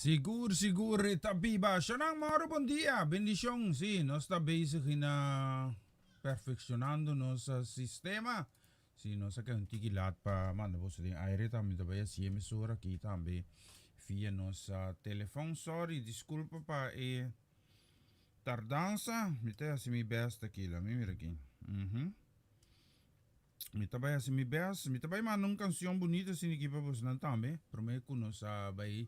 Sigur, sigur, tabiba. Shanang maro buen día. Bendición, sí, no está bezig in perfeccionando nos sistema. Sí, no sé que un tiki lat pa manda vos de aire también te vaya si emisora aquí también via nos telefoon. Sorry, disculpa pa tardanza. Mite assim mi best aqui lá, mi mira aqui. Mi tabay assim mi best. Mi tabay manong canção bonita sin equipa vos nan tambe. Prometo nos bay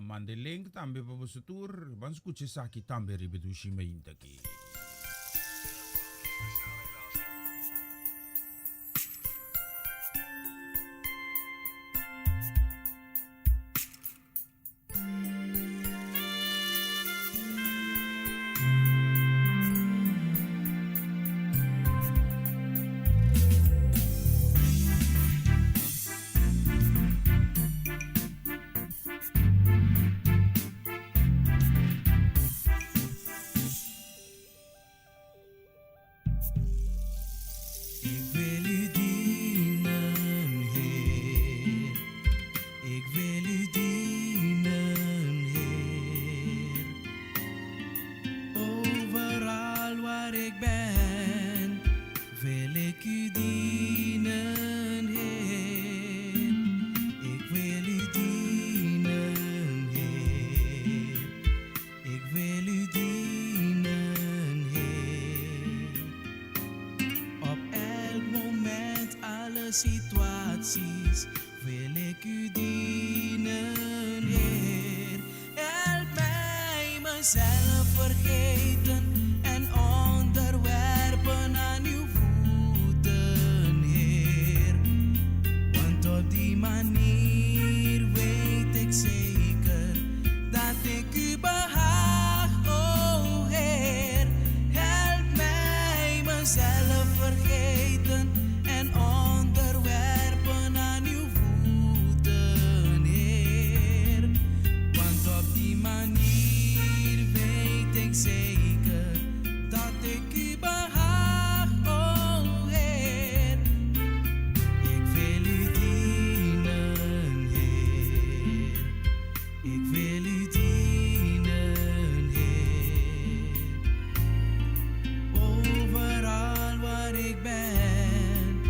mande link tambe pa vos tour. Ban escuche saki tambe ribetu shimain taki. Ik wil u dienen, Heer. Ik wil u dienen, Heer. Overal waar ik ben, wil ik u dienen, Heer. Ik wil u dienen, Heer. Ik wil u dienen, Heer. Op elk moment, alle situaties, wil ik u dienen, Heer. Help mij mezelf vergeten en onderwerpen aan uw voeten, Heer. Want op die manier weet ik zeker dat ik u behaag, oh Heer. Help mij mezelf vergeten en onderwerpen aan uw voeten, Heer. Want op die manier weet ik zeker dat ik u behaag, oh Heer. Ik wil u dienen, Heer. Ik wil u dienen, Heer. Overal waar ik ben,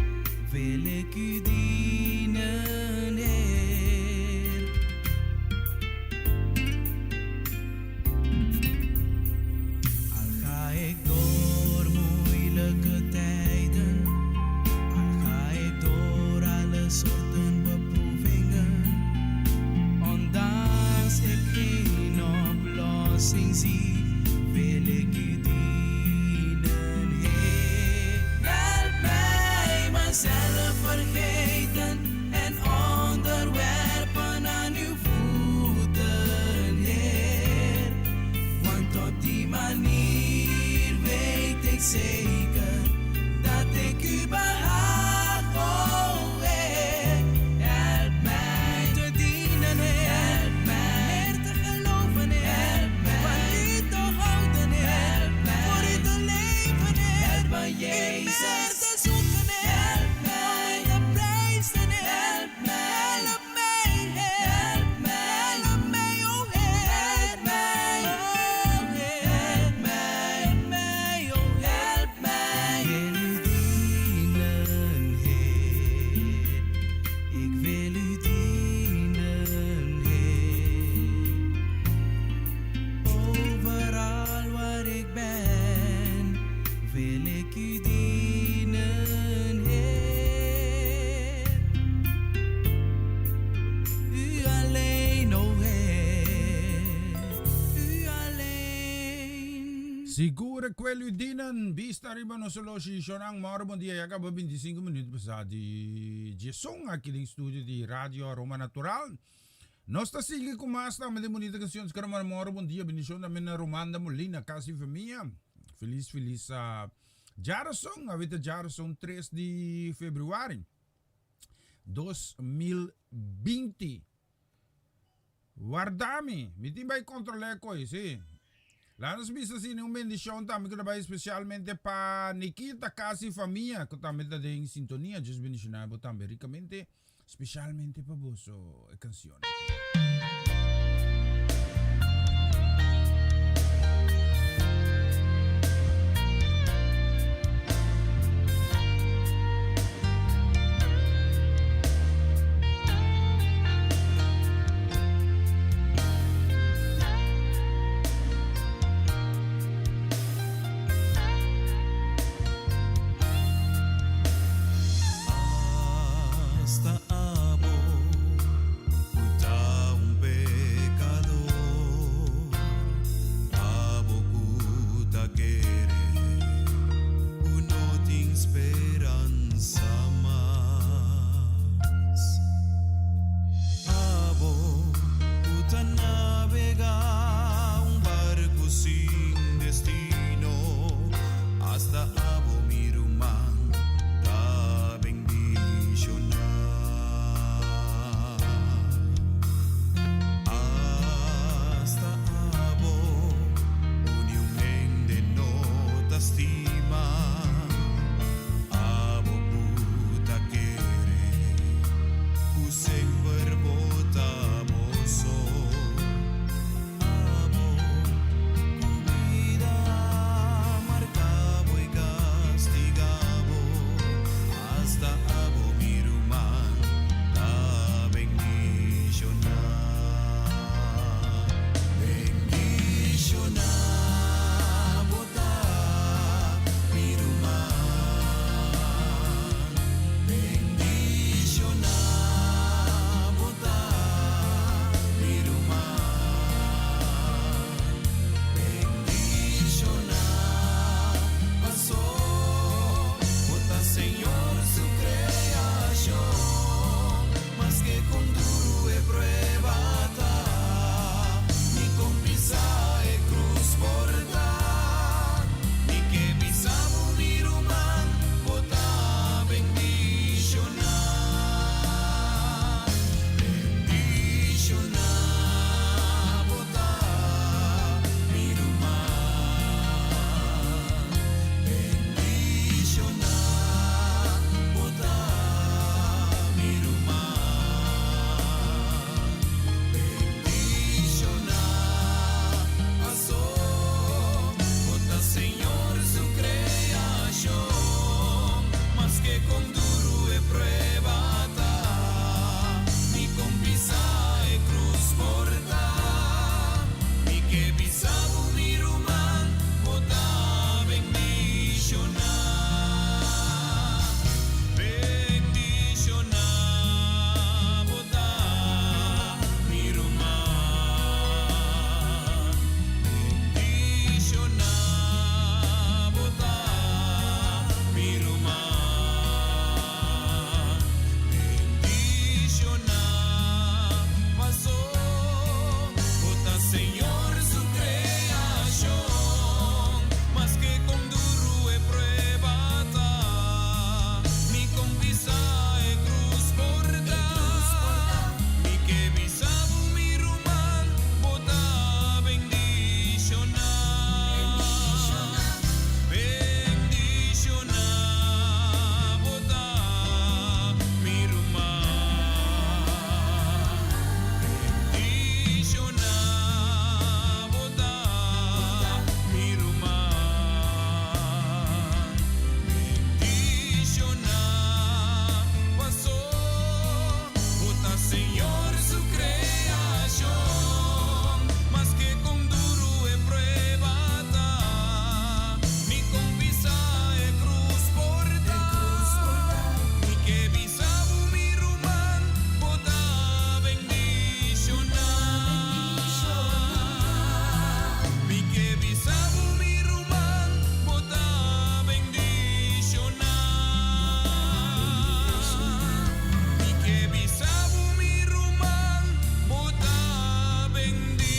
wil ik u dienen, Heer. Al ga ik door moeilijke tijden, al ga ik door alle soorten beproevingen, ondanks ik geen oplossing zie, wil ik u dienen, Heer. Help mij mezelf vergeten en onderwerpen aan uw voeten, Heer. Want op die manier weet ik zeker dat ik u behaag, oh Heer. Help mij te dienen, Heer. Help mij meer te geloven, Heer. Help mij van u te houden, Heer. Help mij voor u te leven, Heer. Help mij, Jezus. U meer te zoeken, Heer. Help mij om u te prijzen, Heer. Help mij. Help mij, Heer. Help mij. Help mij, oh Heer. Help mij, oh Heer. Help mij. Help mij, oh Heer. Help mij. Ik wil u dienen, Heer. Ik wil u dienen, Heer. Overal waar ik ben, wil ik u dienen, Heer. U alleen, o Heer. U alleen. Siguro quello dinan vista arriba no solo si Shonang maro buen día. Ya acabo 25 minutos pa di Jesong aqui em studio di Radio Roma Natural. Nós está sigue com mais tá, mas bonita canção que era moro bom dia, bendição da minha Romanda Molina, casa e família. Feliz feliz Jarasong, a vida Jarasong 3 de fevereiro 2020. Guardami, mi vai controlar coisa, sì. Lá nos bisa assim uma bendição também que vai especialmente para Nikita, casa e família, que também está em sintonia, just bendicionado também ricamente, especialmente para você, a canção. en cuerpo tamoso. Amo tu vida, marcado y castigado, hasta abo mi rumán, la bendicionar, bota mi rumán, bendicionar, bota mi rumán, bendicionar, pasó, bota Señor su creación, más que con duro e prueba ta, ni con pisa e cruz portar, ni que pisamo mi rumán, bota bendicionar, bendicionar, bota mi rumán, bendicionar, bota mi rumán, bendicionar, pasó, bota Señor su creación, más que con duro e prueba ta, ni con pisa e cruz portar, ni que pisamo mi rumán, bota bendicionar, bendicionar, bota mi rumán, bendicionar, bota mi rumán, bendicionar, pasó, bota Señor su creación, más que con duro e prueba ta, ni con pisa e cruz portar, ni que pisamo mi rumán, bota bendicionar, bendicionar, bota mi rumán, bendicionar, bota mi rumán, bendicionar, pasó, bota Señor su creación, más que con duro e prueba ta, ni con pisa e cruz portar, ni que pisamo mi rumán, bota bendicionar, ni que pisamo mi rumán, bota bendicionar, ni que pisamo mi rumán, bota bendicionar.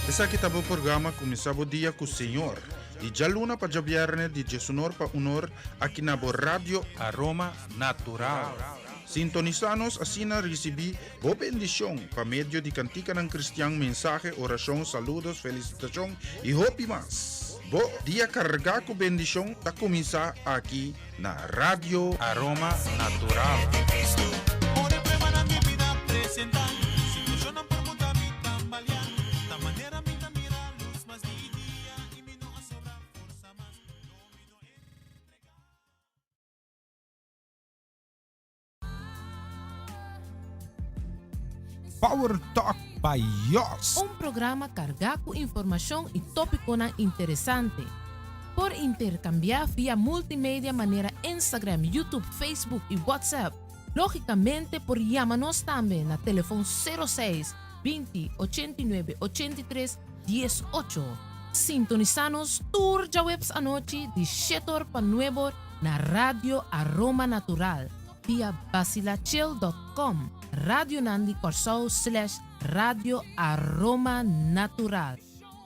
Essa aqui tá o programa Começava o Dia com o Senhor. De Jaluna para Javierne, de Jesunor para Unor, aqui na Rádio Aroma Natural. Sintonizanos asina recebi bo bendición pa medio de cantica ng Kristiyang mensaje, oración, saludos, felicitación y hopi mas. Bo dia carga ko bendición ta kumisa aquí na Radio Aroma Natural. Ora prueba na mi vida presentar, situación ang permuta mi tambalean, ta manera mi mira luz mas di dia y mi no sobra forza mas, no mi no entregar. Power Talk by Yos. Un programa cargado con información y tópico interesante. Por intercambiar vía multimedia manera Instagram, YouTube, Facebook y WhatsApp. Lógicamente por llámanos también a teléfono 06 20 89 83 18. Sintonizanos tour ya webs anoche de Shetor pa Nuevo na Radio Aroma Natural via basilachel.com. Radio Nandi Corsao / Radio Aroma Natural.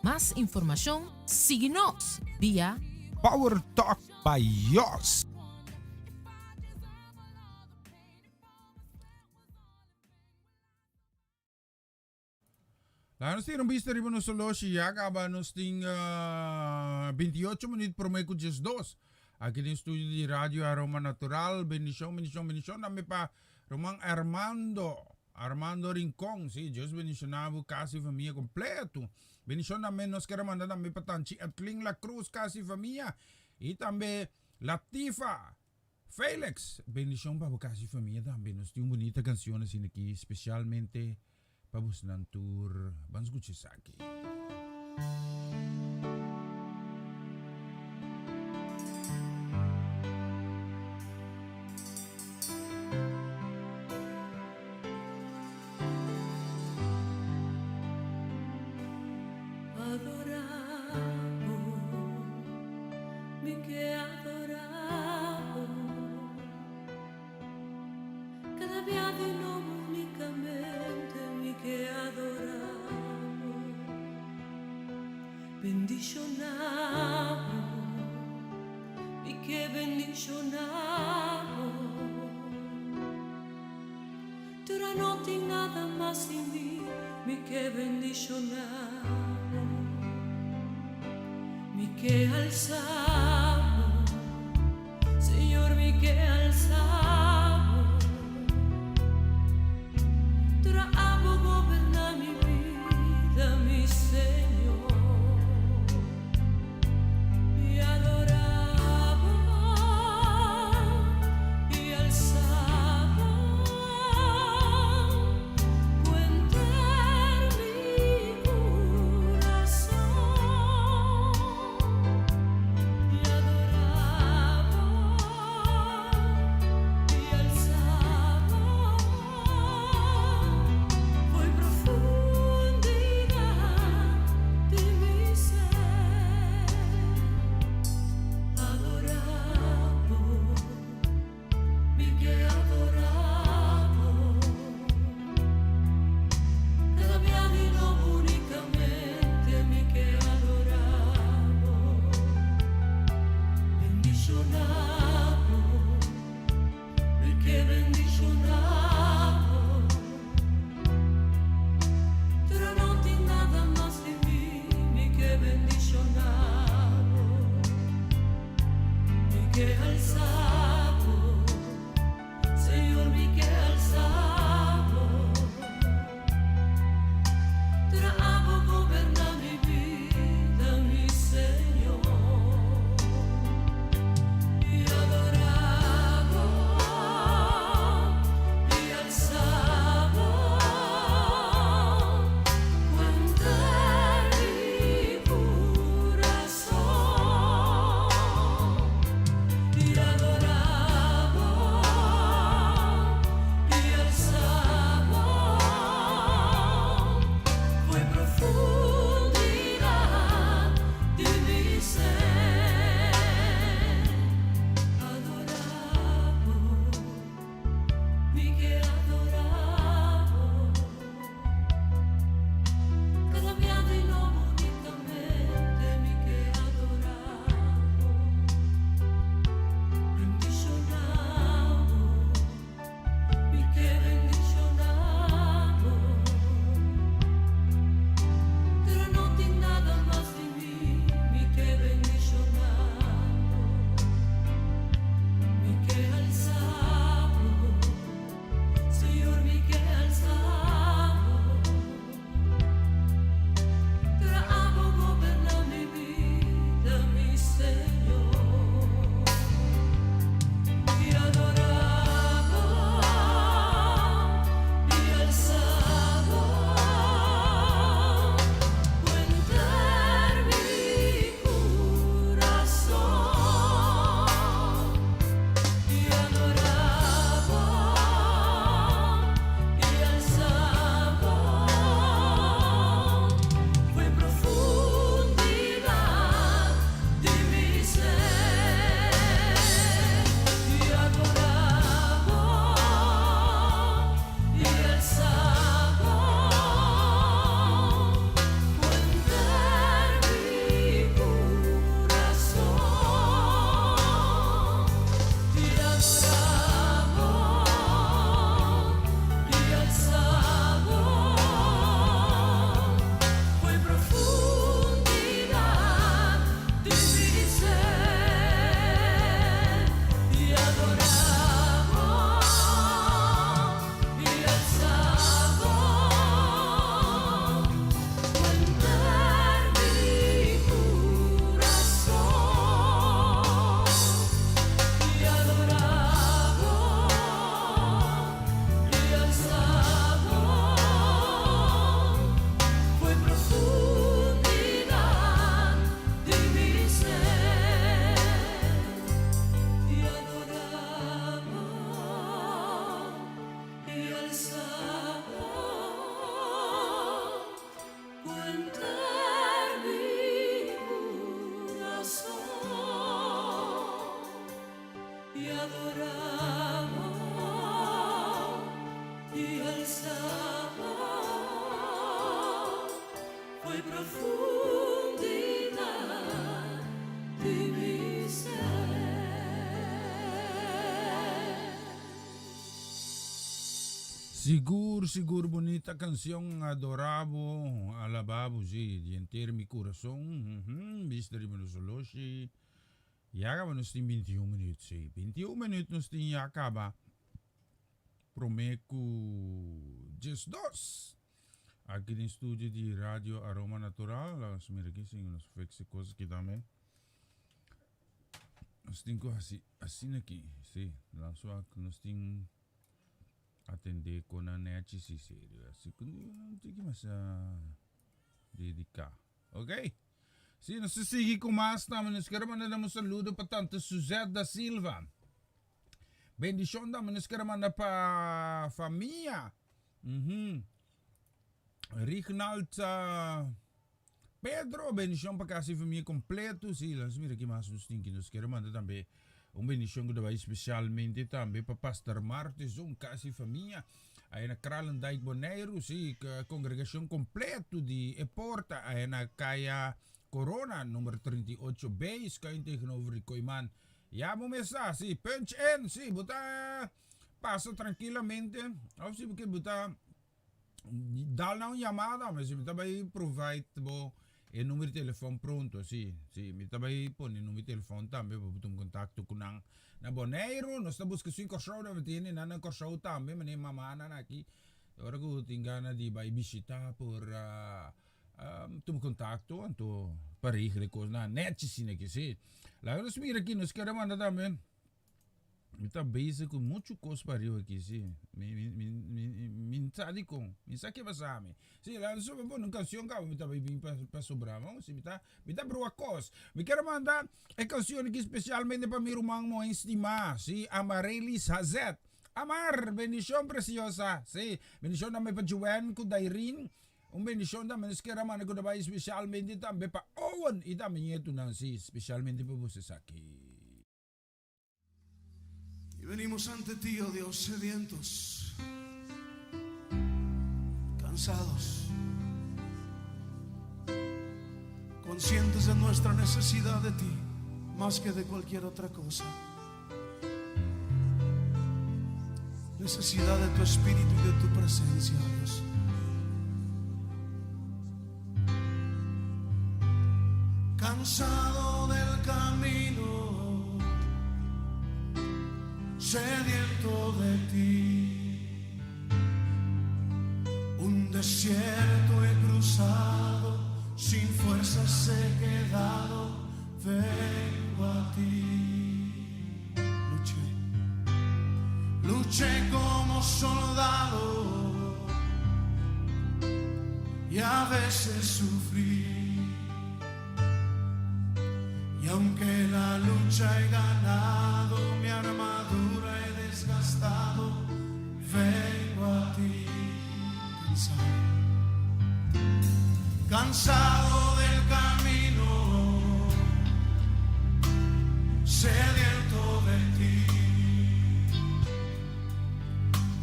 Más información, síguenos vía Power Talk by Yos. Lanos ting vista rin no solo siya kabanos ting 28 menit por may kudjes dos. Aquí din studio di Radio Aroma Natural, bendición. Nami pa Romang Armando Rincón, sí, Dios bendicionado casi familia completo. Bendición namin nos kera manda nami pa Tanchi at Kling La Cruz casi familia. Y también Latifa, Felix, bendición pa casi familia también. Nos dio bonita canciones en aquí, especialmente Pabus ng tour Vamos Guchisaki. Adorado, mi que adorado, cada día de nuevo únicamente mi que adorado, bendicionado, mi que bendicionado, tú no tienes nada más en mí, mi que bendicionado. Mi que alzamos, Señor, mi que alzamos, tú amo gobernar mi vida, mi Señor, y adoramos y alzamos, cuentar mi corazón. foi profundidad de mi ser. Sigur bonita canción adorable, alabado, sí, de entero mi corazón. Mr. Imanosoloshi. Ya acaba nos tem 21 minutos, sí. 21 minutos nos tem ya acaba. Promeco just dos. Aqui no estúdio de Rádio Aroma Natural, nós aqui sim, nós fazemos coisas que também. Nós temos assim aqui, sim. Nós temos atender com a net, sim, sério. Assim que não tem que mais dedicar, ok? Sim, nós seguimos com mais, nós queremos mandar um saludo para tanta Suzette da Silva. Bendição da nós queremos mandar para a família. Reginald Pedro, bendição para casa e família completo. Sim, nós mira aqui mais nos tem que nós queremos mandar também bendição que vai especialmente também para Pastor Martes, casa e família. Aí na Kralendijk Bonaire, sim, congregação completo de Eporta, aí na Caia Corona, número 38B, kayo tegenover Koyman. Ya mo mesa, sim, punch in, sim, buta passa tranquilamente. Ou sim, porque buta dá na chamada, mas me também provide bo e número de telefone pronto, sim, sim, me também põe o número de telefone também para botar contato com na Bonaire. Nós estamos buscando 5 show na matine na show também, mas nem mamana na aqui. Agora ko tingana di ba ibisita por tu contacto, anto pareja coisa na net sim aqui, sim. Lá nós mira aqui, nós queremos mandar também. Me tá base com muito coisa para eu aqui, sim. Me sabe com, me sabe que vai me. Sim, lá nós vamos pôr uma canção que me tá bem para sobrar, vamos, sim, me tá boa coisa. Me quero mandar a canção aqui especialmente para meu irmão mo estimar, sim, Amarelis Hazet. Amar, bendição preciosa, sim. Bendição também para Joanne com Dairin. Bendição também, nós queremos mandar com especialmente também para Owen e também ito nang sim, especialmente para você aqui. Y venimos ante ti, oh Dios, sedientos, cansados, conscientes de nuestra necesidad de ti, más que de cualquier otra cosa. Necesidad de tu espíritu y de tu presencia, oh Dios. Cansado del camino, sediento de ti, un desierto he cruzado, sin fuerzas he quedado, vengo a ti. Luché como soldado y a veces sufrí. Y aunque la lucha he ganado, mi armadura he desgastado, vengo a ti cansado del camino, sediento de ti,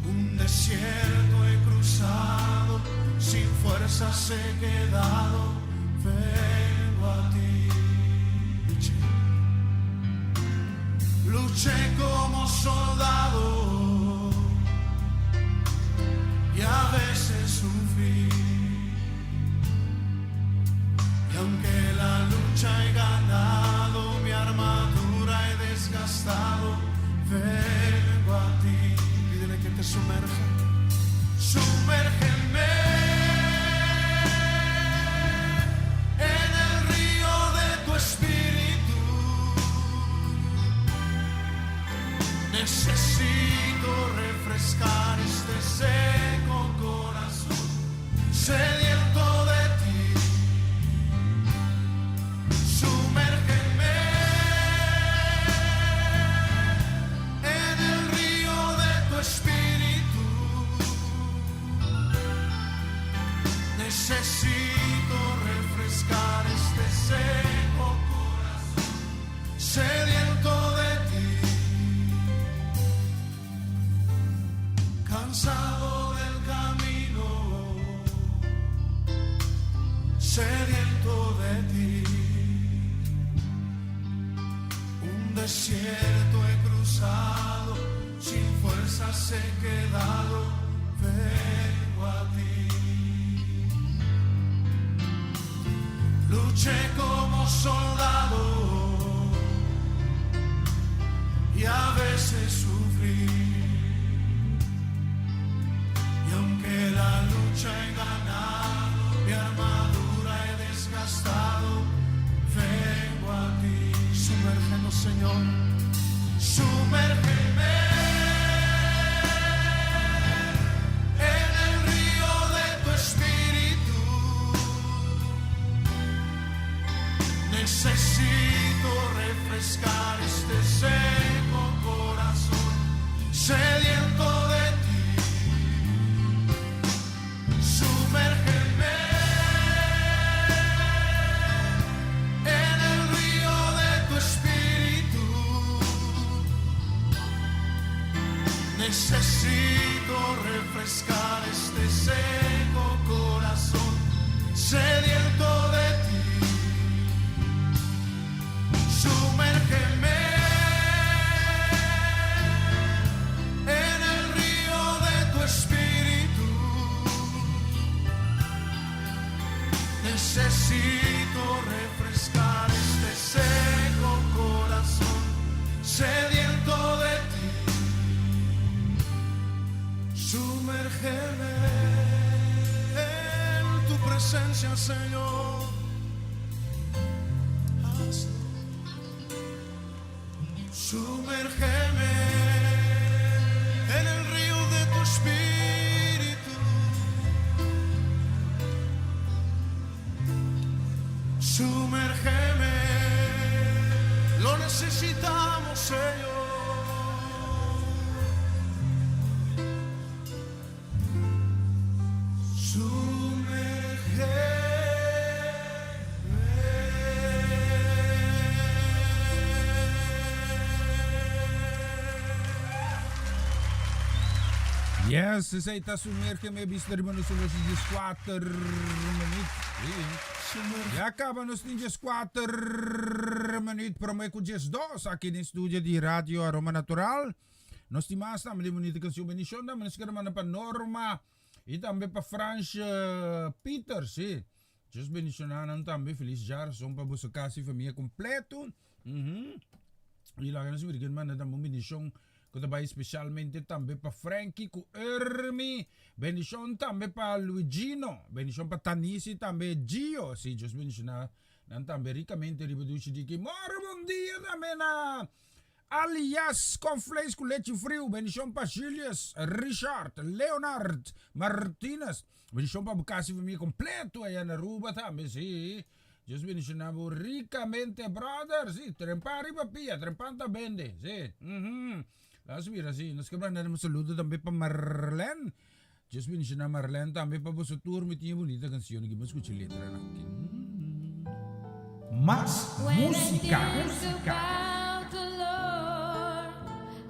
un desierto he cruzado, sin fuerzas he quedado, vengo a ti. Luché como soldado y a veces sufrí. Y aunque la lucha he ganado, mi armadura he desgastado, vengo a ti. Pídele que te sumerja. Sumérgeme en el río de tu espíritu. Necesito refrescar este seco corazón, sediento de ti. Sumérgeme en el río de tu espíritu. sediento de ti. Un desierto he cruzado, sin fuerzas he quedado, vengo a ti. Luché como soldado y a veces sufrí. Y aunque la lucha he ganado, mi armadura he desgastado, vengo a ti. Sumérgenos, Señor, sumérgeme en el río de tu espíritu. Necesito refrescar este seco corazón sediento de ti. Sumérgeme en el río de tu espíritu. Necesito refrescar este seco corazón sediento de ti. Sumérgeme en el río de tu espíritu. Necesito refrescar este seco corazón sediento de ti. Sumérgeme en tu presencia, Señor. Hazlo. Sumérgeme en el río de tu espíritu. Sumérgeme, lo necesitamos, Señor. Yes, ze zei dat sumérgeme bister man uso los 4 minutes. Ja, acaba nos 4 minutes promeco 2 aqui no estúdio de Rádio Aroma Natural. Nós temos também bonita canção bendição, da mas quero mandar para Norma e também para Franz Peter, sim. Just bendicionando também feliz jar, som para você casa e família completo. E lá nós vamos mandar também bendição. Que também especialmente também para Frankie, com Ermi, bendição também para Luigino, bendição para Tanisi também Gio, sim, Deus bendicionar, também ricamente ripetuto de que bom dia também na aliás conflés com leite frio, bendição para Julius, Richard, Leonard, Martinez, bendição para Bucasi família completo aí na Aruba também, sim. Deus bendicionar ricamente, brother, sim, trempari papia, trempanta bende, sim. Langsung mira sih, nos quebran ada saludo também para Marlene. Just bendicionar Marlene também para você tour mit bonita canción que vamos escuchar letra aqui. Más música. About the Lord,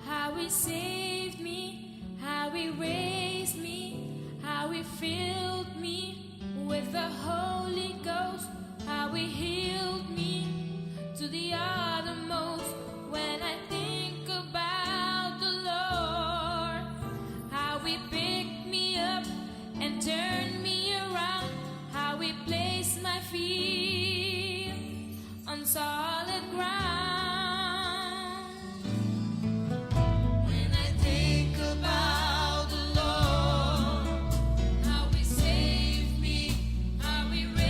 how He saved me, how He raised me, how He filled me with the Holy Ghost, how He healed me to the uttermost. When I think about the Lord, how He picked me up and turned me around, how He placed my feet on solid ground. When I think about the Lord, how He saved me, how He raised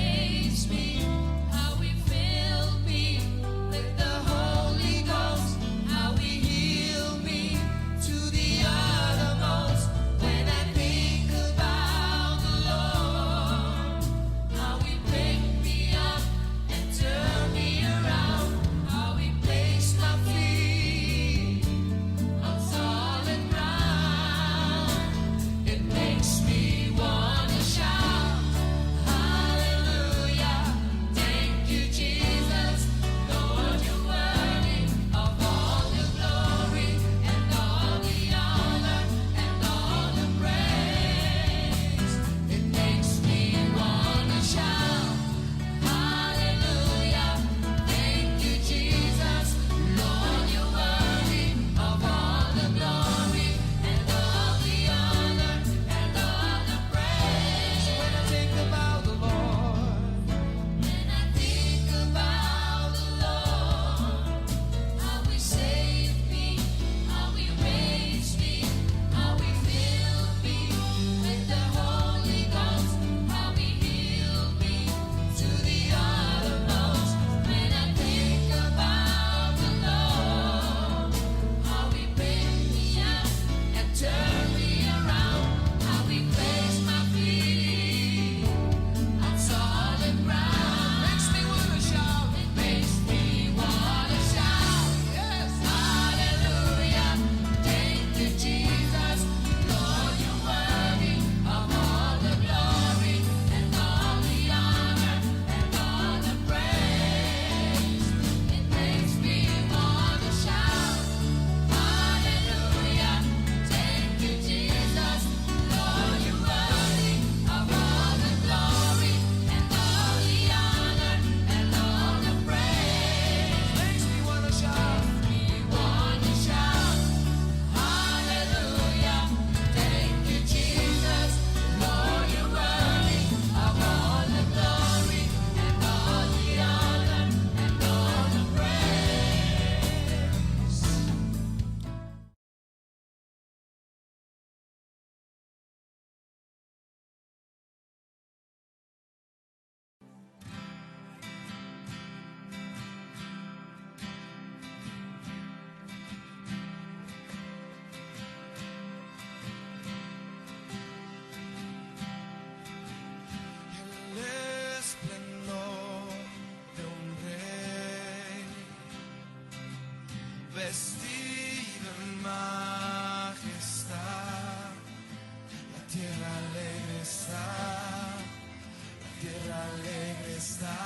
alegre está,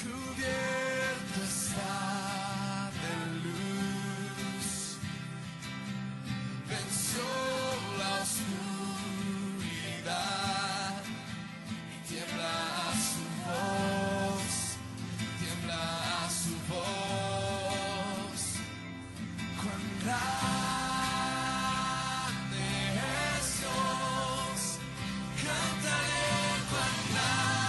cubierto está de luz, venció la oscuridad y tiembla a su voz, tiembla a su voz. Cuán grande es Dios, cantaré cuán grande.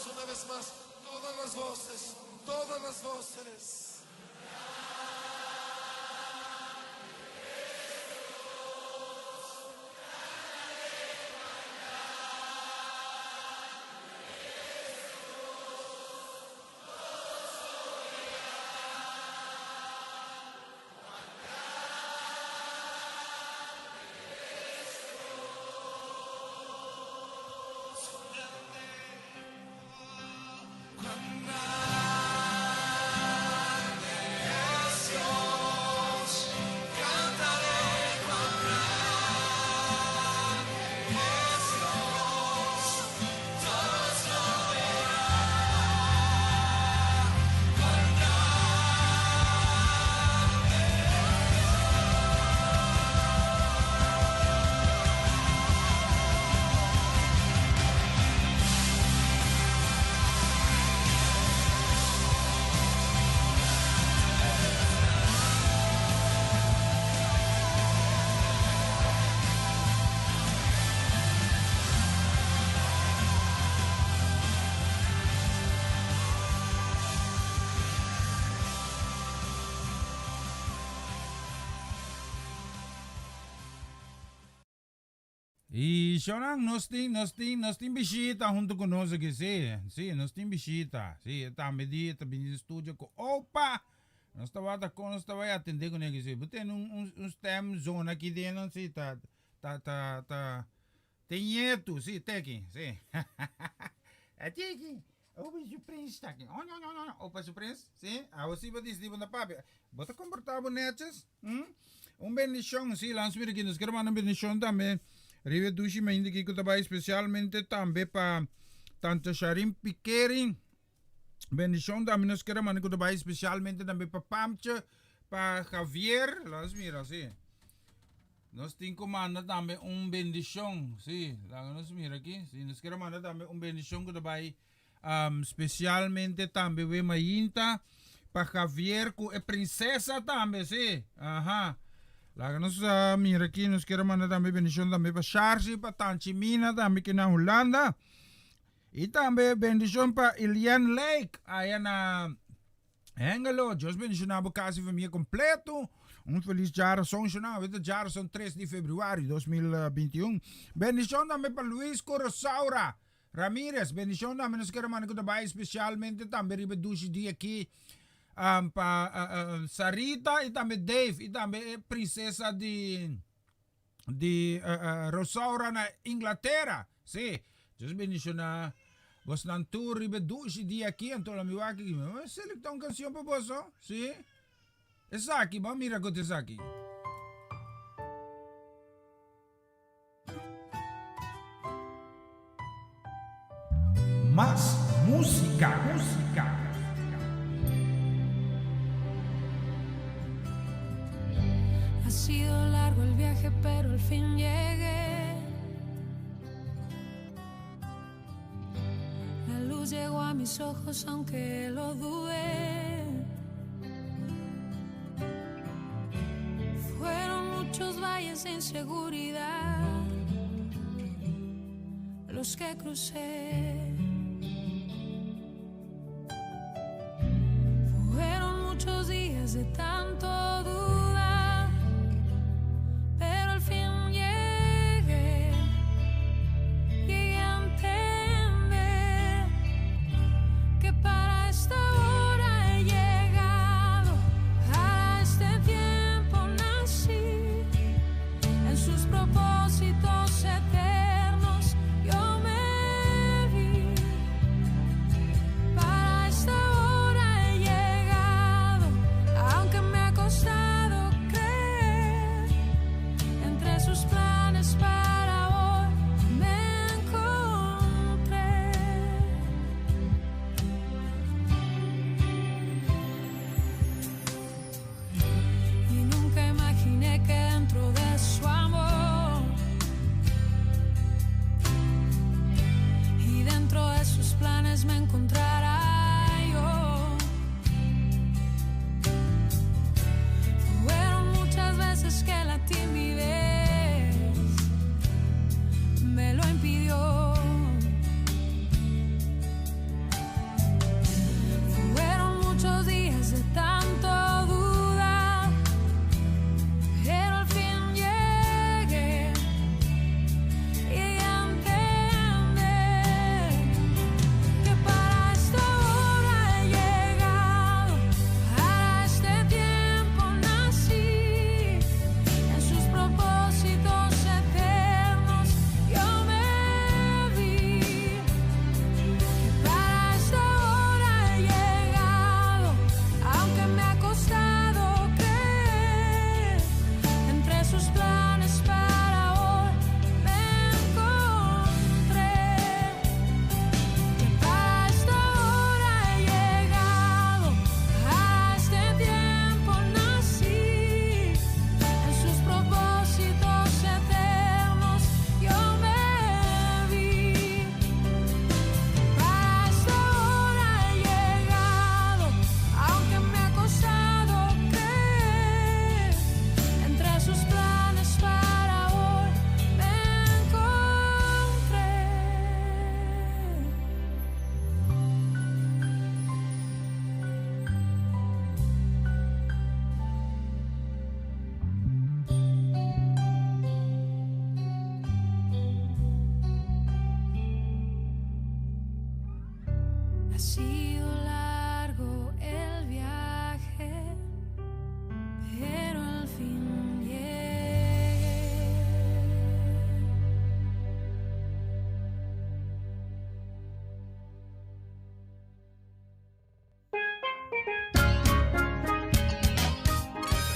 voces, una vez más, todas las voces, todas las voces. Y Shonang nos tem bisita junto conosco aqui, sim, nós tem bisita, sim, tá medida, no estúdio com, opa, nós estava atender com ele, sim, tem uns temas zona aqui dentro, sim, tem nieto, sim, tem aqui, sim, tem aqui, opa, o Prince está aqui, opa, o Prince, sim, você vai dizer, na papi, bota comportar bonetes, bendição, sim, lançamos aqui, nós queremos uma bendição também. Rive dushi me indica que trabalha especialmente também para tanto Sharim Piquerin. Bendição também nós queremos que trabalha especialmente também para Pamcha, para Javier. Las mira, assim. Nós temos comanda também bendição, sim. Nós mira aqui, sim. Nós queremos mandar também bendição que trabalha especialmente também para Mayinta, para Javier, que é princesa também, sim. Aham. Laga nos mira aqui, nos quero mandar também bendição também para Charles, para Tanti Mina, também que na Holanda. E também bendição para Ilian Lake, aí na Hengelo. Deus bendicionar a casa e família completo. Feliz geração, geração 3 de fevereiro de 2021. Bendição também para Luiz Corosaura Ramirez. Bendição também nos quero mandar também especialmente também ribe dia aqui. Sarita e também Dave e também princesa de Rosaura na Inglaterra. Sim, Deus bendicionar. Vos não tu ribe dia aqui, então lá me vai aqui. Selecta uma canção para vos, sim? Essa aqui, vamos mirar com essa aqui. Mas música. Ha sido largo el viaje, pero al fin llegué. La luz llegó a mis ojos, aunque lo dudé. Fueron muchos valles de inseguridad los que crucé. Fueron muchos días de tanto dudar, pero al fin llegué a entender que para esta hora he llegado, a este tiempo nací, en sus propósitos eternos yo me vi. Para esta hora he llegado, aunque me ha costado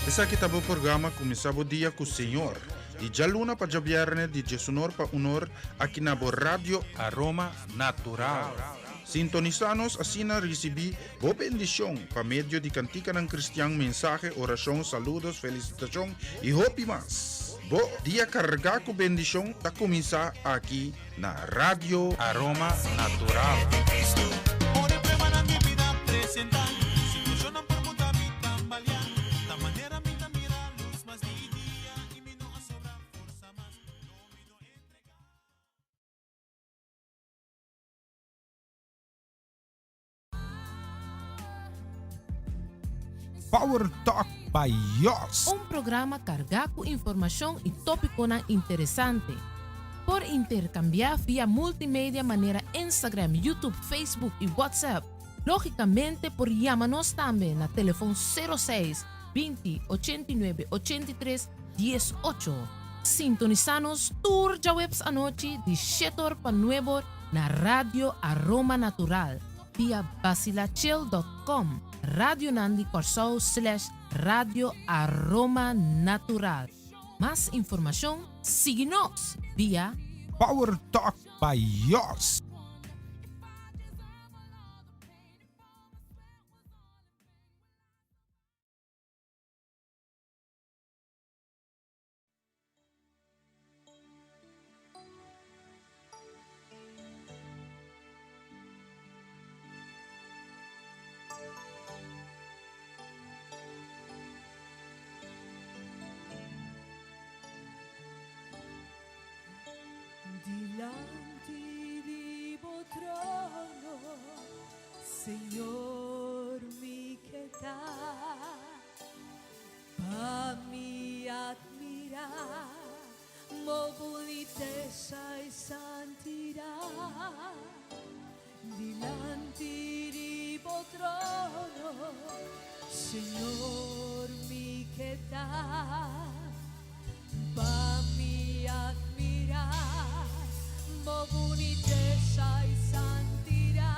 Essa kita po programa começava o dia com o Senhor. De Jaluna para Javierne, de Jesunor para Unor, aqui na Rádio Aroma Natural. Sintonizanos asina recebi bo bendición pa medio de cantica ng Cristian mensaje, oración, saludos, felicitación y hopi más. Bo dia carga ko bendición ta comienza aquí na Radio Aroma Natural. Ore preparan mi vida presentar, situación por mucha mi tambalear, ta manera mi mira luz más día y mi no a sobrar fuerza más, no mi no entregar. Power Talk by Yos. Un programa cargado con información y tópico na interesante. Por intercambiar vía multimedia manera Instagram, YouTube, Facebook y WhatsApp. Lógicamente por llámanos también a teléfono 06 20 89 83 18. Sintonizanos tour ya webs anoche de Shetor pa Nuevo na Radio Aroma Natural via basilachel.com. Radio Nandi Corsao / Radio Aroma Natural. Más información, síguenos vía Power Talk by Yos. Dilante di trono, Señor mi quedar, pa mi admirar, movilitesa y santidad. Dilante di trono, Señor mi quedar, pa mi admirar, movilitesa y santidad.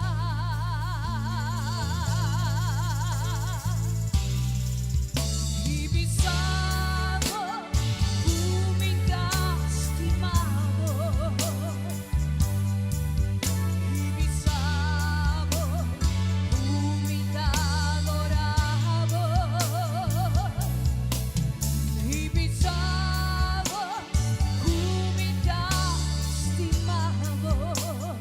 Y pisado, humildad estimado, y pisado, humildad adorado, y pisado, humildad estimado.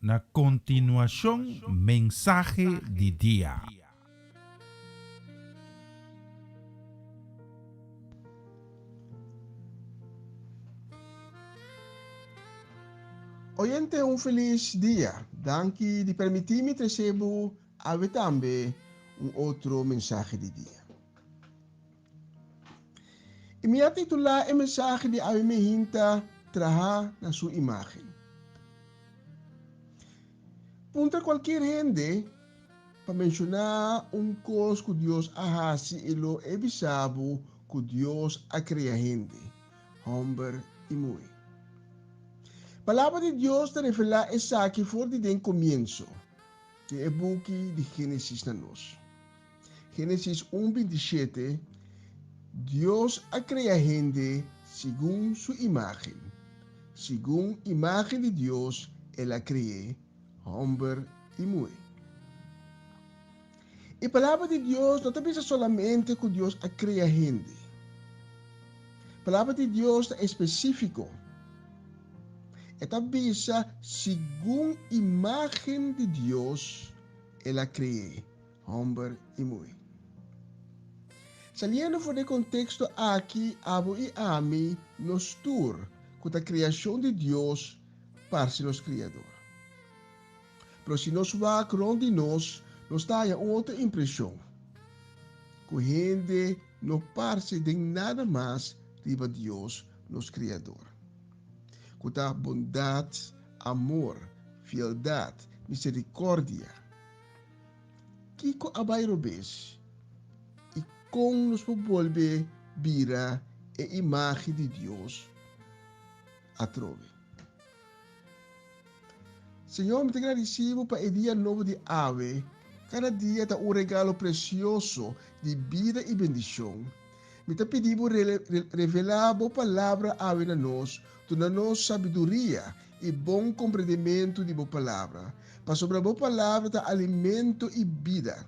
Na continuación, mensaje de día. Oyente, un feliz día. Danke di permitirmi receber ave tambe un outro mensaje de dia. E minha titular é mensagem de ave me hinta traha na sua imagem. Punta qualquer gente para mencionar coisa que Deus ahasi e lo ebisabo que Deus a cria gente. Homber e mui. Palavra de Deus te revela essa aqui for de den comienzo, que é buki de Gênesis na nós. Gênesis 1:27, Deus a cria gente segundo sua imagem. Segundo imagem de Deus, ela criou homem e mulher. E a palavra de Deus não pensa solamente que Deus a cria gente. A palavra de Deus é específico. Esta bisa segundo imagem de Deus, ela criou homem e mulher. Saliendo for de contexto aqui, abo e ami nos tur com a criação de Deus para ser nos criador. Mas se nós vamos rond de nós dá uma outra impressão. Que a gente não parece de nada mais riba Deus, nos criador. Com a bondade, amor, fieldade, misericórdia. Que com a bairobes e com nos volver vira a imagem de Deus a trove. Senhor, me agradecido para o dia novo de ave. Cada dia está um regalo precioso de vida e bendição. Me está pedindo revelar a palavra ave na nós, dando-nos sabedoria e bom compreendimento de boa palavra. Para sobre a boa palavra está alimento e vida.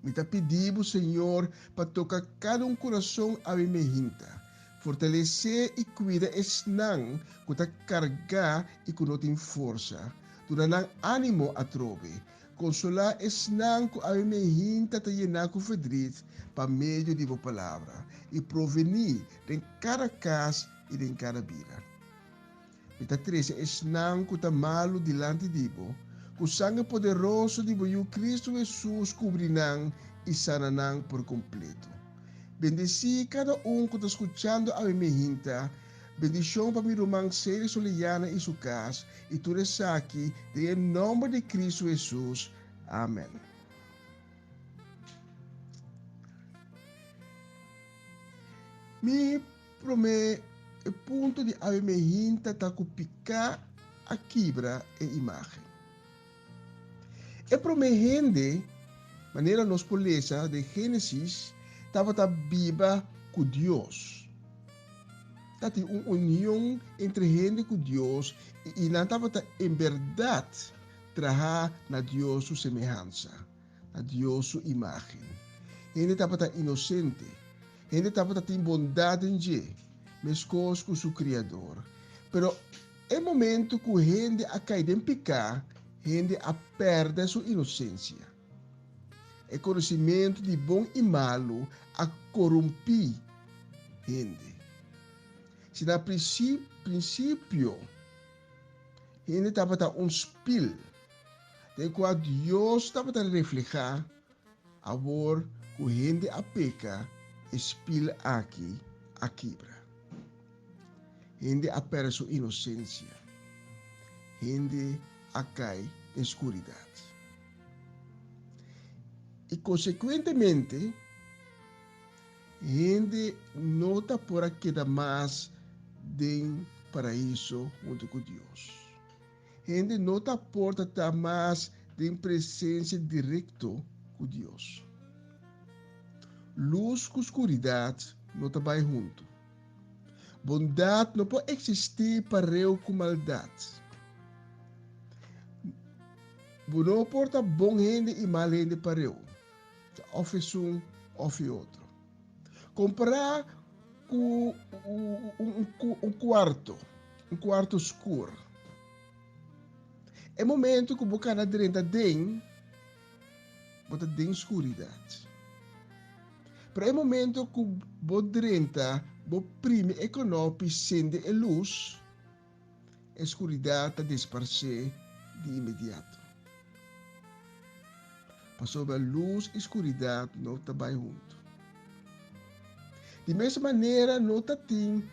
Me está pedindo, Senhor, para tocar cada coração ave me hinta. Fortalecer e cuidar esnang que está carregar e que não tem força. Dando ânimo a trove. Consolar esnang que ave me hinta está llenar com fedrit para meio de boa palavra. E provenir de cada casa e de cada vida. Me está treze esnang que está malo dilante de bo. O sangue poderoso de Boiú Cristo Jesus cobrirá e sanará por completo. Bendeci cada que está escutando a minha hinta. Bendição para mi romang Seri Soliana e sua casa. E tudo isso aqui, em nome de Cristo Jesus. Amém. Mi promete o ponto de a minha hinta está com picar a quebra e imagem. E prometendo, maneira nos poleza de Gênesis, estava a Bíblia com Deus. Tati uma união entre gente com Deus e não estava em verdade trabalhar na Deus sua semelhança, na Deus sua imagem. Gente estava inocente, gente estava em bondade em Deus, mescos com seu Criador. Pero é momento que a gente a cair em pecar, gente a perde sua inocência. É conhecimento de bom e malo a corromper gente. Se na princípio gente estava espelho de qual Deus estava a reflejar, agora que a gente a peca, espelho aqui a quebra. Gente a perde sua inocência. Gente a cai em escuridade. E, consequentemente, gente não está por quedar mais do paraíso junto com Deus. Gente não está por estar mais em presença direta com Deus. Luz com escuridade não está bem junto. Bondade não pode existir para eu com maldade. Não porta bom gente e mal gente para eu. Office um, office outro. Comprar um quarto escuro. É momento que você na direita tem, você tem escuridade. Pero é momento que você direita, você prime economi sende a luz, a escuridade está disparce de imediato. Passou a luz e escuridade não está bem junto. De mesma maneira, não tem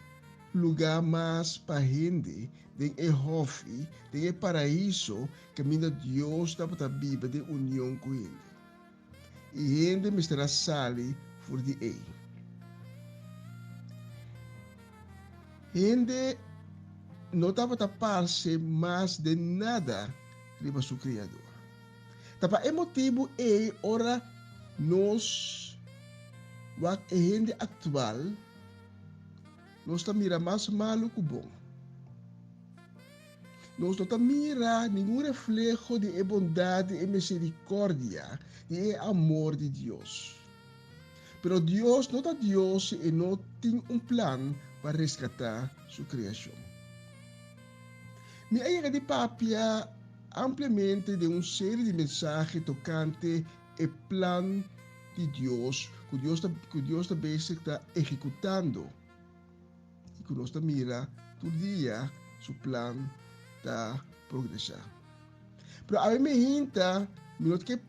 lugar mais para gente, tem o hofe, tem o paraíso, que mina Deus está para viver de união com ele. E gente me estará sali por de ei. Gente não está para tapar-se mais de nada riba seu Criador. Tapa é motivo é ora nós wak a gente atual nós está mira mais malo que bom. Nós não está mira nenhum reflejo de bondade e misericórdia e amor de Deus. Pero Deus não está Deus e não tem plan para resgatar sua criação. Me aí de papia ampliamente de série de mensajes tocante o plan de Deus que Deus está está ejecutando e que nós mira todo dia seu plan está progressar. Pero a mim hinta minuto que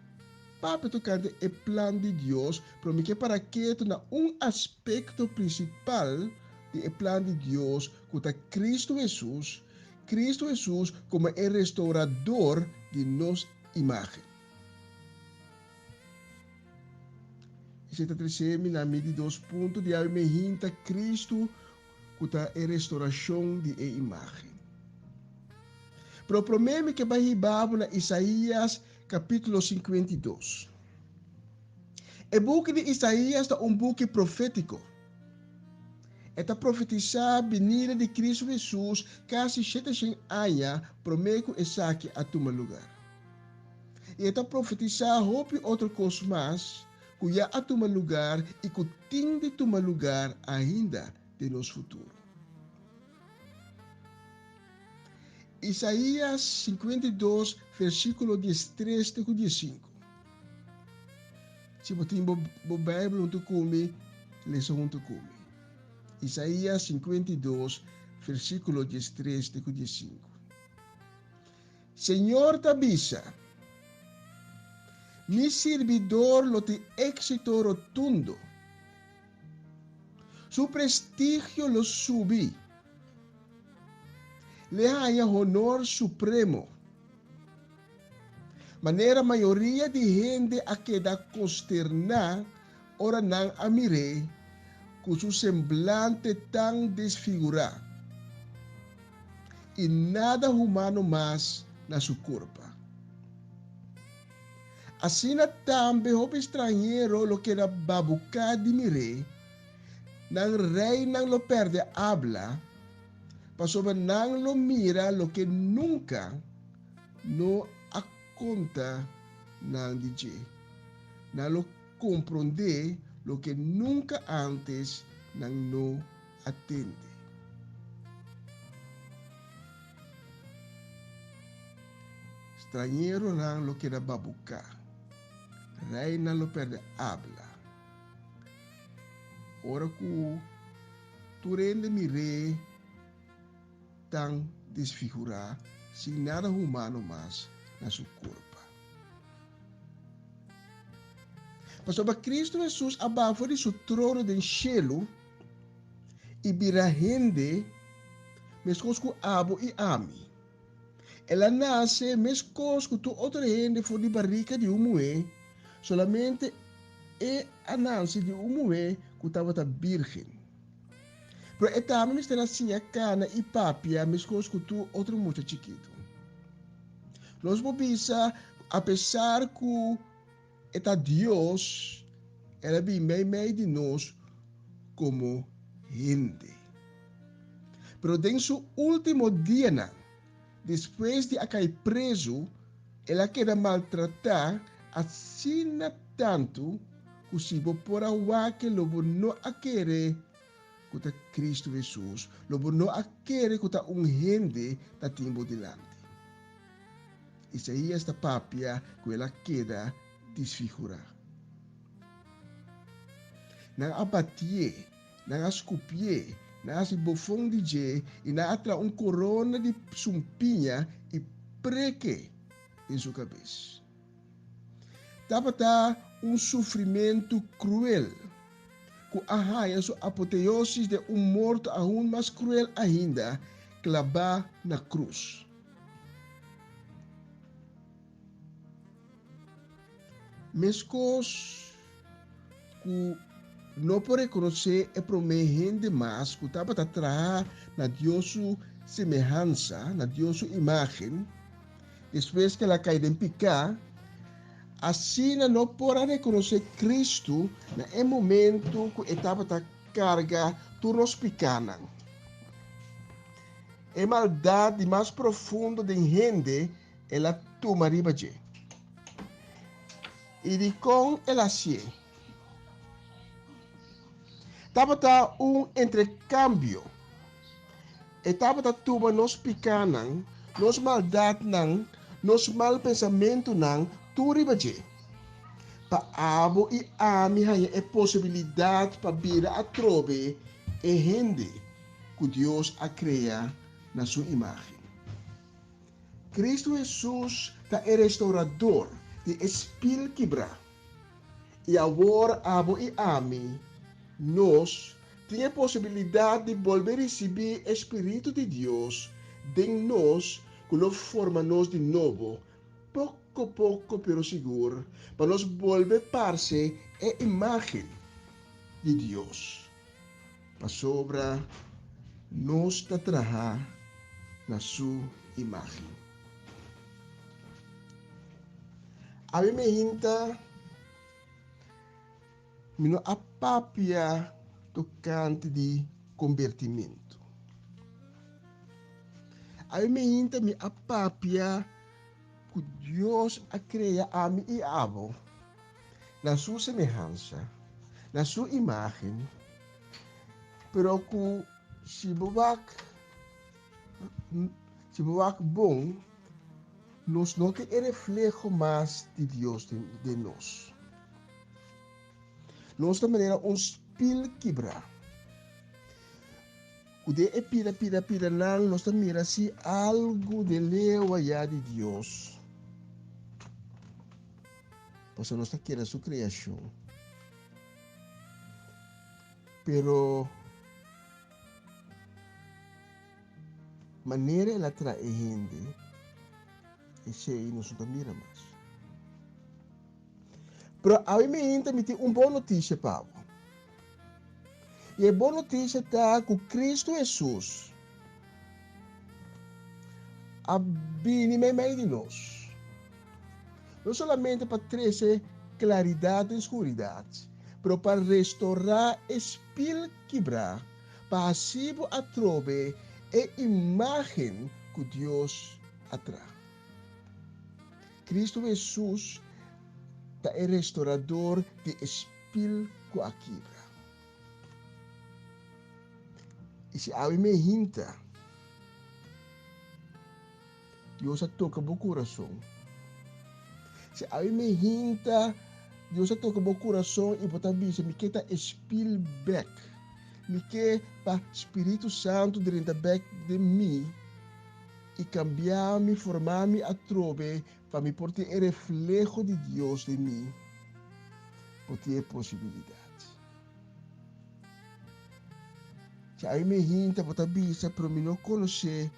papo tocante o plan de Deus, pero me que para que na aspecto principal do plan de Deus que está Cristo Jesus como o restaurador de nossa imagem. Esse está trazendo na medida de 2 pontos de me hinta Cristo que está a restauração de imagem. Pero o problema que vai na Isaías capítulo 52. O book de Isaías é book profético. Está profetizar a venida de Cristo Jesus quase 700 anos prometo aqui a tomar lugar. E está profetizar outra coisa mais que já a tomar lugar e que tem de tomar lugar ainda de nosso futuro. Isaías 52, versículo 13 e 15. Se você tem a Bíblia, junto comigo, leia junto comigo. Isaías 52, versículo 13 e 15. Senhor te avisa, mi servidor lo te éxito rotundo, su prestigio lo subí, le haya honor supremo. Maneira maioria de gente a queda consternar, ora não a mire, com seu semblante tão desfigurado, e nada humano mais na sua corpo. Assim também o estrangeiro lo que era babuca de mire, não rei não lo perde habla, passover não lo mira lo que nunca no a conta não DJ, não lo compreende lo que nunca antes não no atende. Estrangeiro não lo que era babuca, rei não lo perde habla. Ora que tu rende mire tão desfigurar, sem nada humano mais na sua corpo. Pastor Cristo Jesus abaixo de seu trono de cielo e vira gente mescosco abo e ami. Ela nasce mescosco tu outra gente for de barriga de umue, solamente e a nasce de umue que estava virgem. Pero esta me está assim a cana e papia mescosco tu outro muito chiquito. Nós bobisa, apesar que eta Deus, ela bem meio de nós como gente. Pero em seu último dia, depois de cair preso, ela quer maltratar assim tanto que se por agua que lobo não a querer que Cristo Jesus, lobo não a querer que gente da tempo delante. Isaías da papia que ela queda desfigurar. Nang abatie, nang ascupie, nang asibofong de je, e na atra corona de sumpinha e preque em sua cabeça. Tapata sofrimento cruel, que arranha sua apoteose de morto aún mais cruel ainda, clavar na cruz. Mescos que não pode reconhecer e prometer demais que estava atrás na Deus semelhança, na Deus imagem, depois que ela cai em pecado, assim não pode reconhecer Cristo no momento que estava a carga turnos pecados. A maldade mais profunda da gente, ela toma riba de. E de com ela se. Estava intercâmbio. Estava toma nos pecados, nos maldade, nos mal pensamento, tu riba de. Pa abo e ami hanya é possibilidade para vir a trobe e gente que Deus a cria na sua imagem. Cristo Jesus é restaurador de espírito quebra. E agora abo e ami nós temos a possibilidade de volver a receber o Espírito de Deus de nós que nos forma nós de novo, pouco, pero seguro, para nós volver parte a imagem de Deus. Para sobra nós trabalhar na sua imagem. A mim me hinta mino a papia tocante de convertimento. A mim me hinta mi a papia que Deus a cria a mim e abo na sua semelhança, na sua imagem, pero que se bobak bom, nós não que é reflejo mais de Deus de nós. Nós da maneira espírito quebra. O de pira não, nós da mira se algo de leu allá de Deus. Pois nós da queira sua criação. Pero maneira ela traz gente, esse aí nós da mira mais. Pero a mim me tem boa notícia, Paulo. E a boa notícia está que Cristo Jesus habita no meio de nós. Não somente para trazer claridade e escuridade, mas para restaurar o espírito quebrado, para assim a trobe a imagem que Deus atrai. Cristo Jesus é restaurador de espírito que a quebra. E se a me hinta, Deus a toca o coração. Se a me hinta, Deus a toca o coração e botar bisa, me quer espírito back. Me quer para Espírito Santo dentro de mim e cambiar-me, formar-me a trobe para me por ter o reflejo de Deus de mim, por ter possibilidade. Se a me hinta, botar bisa, para mim não conhecer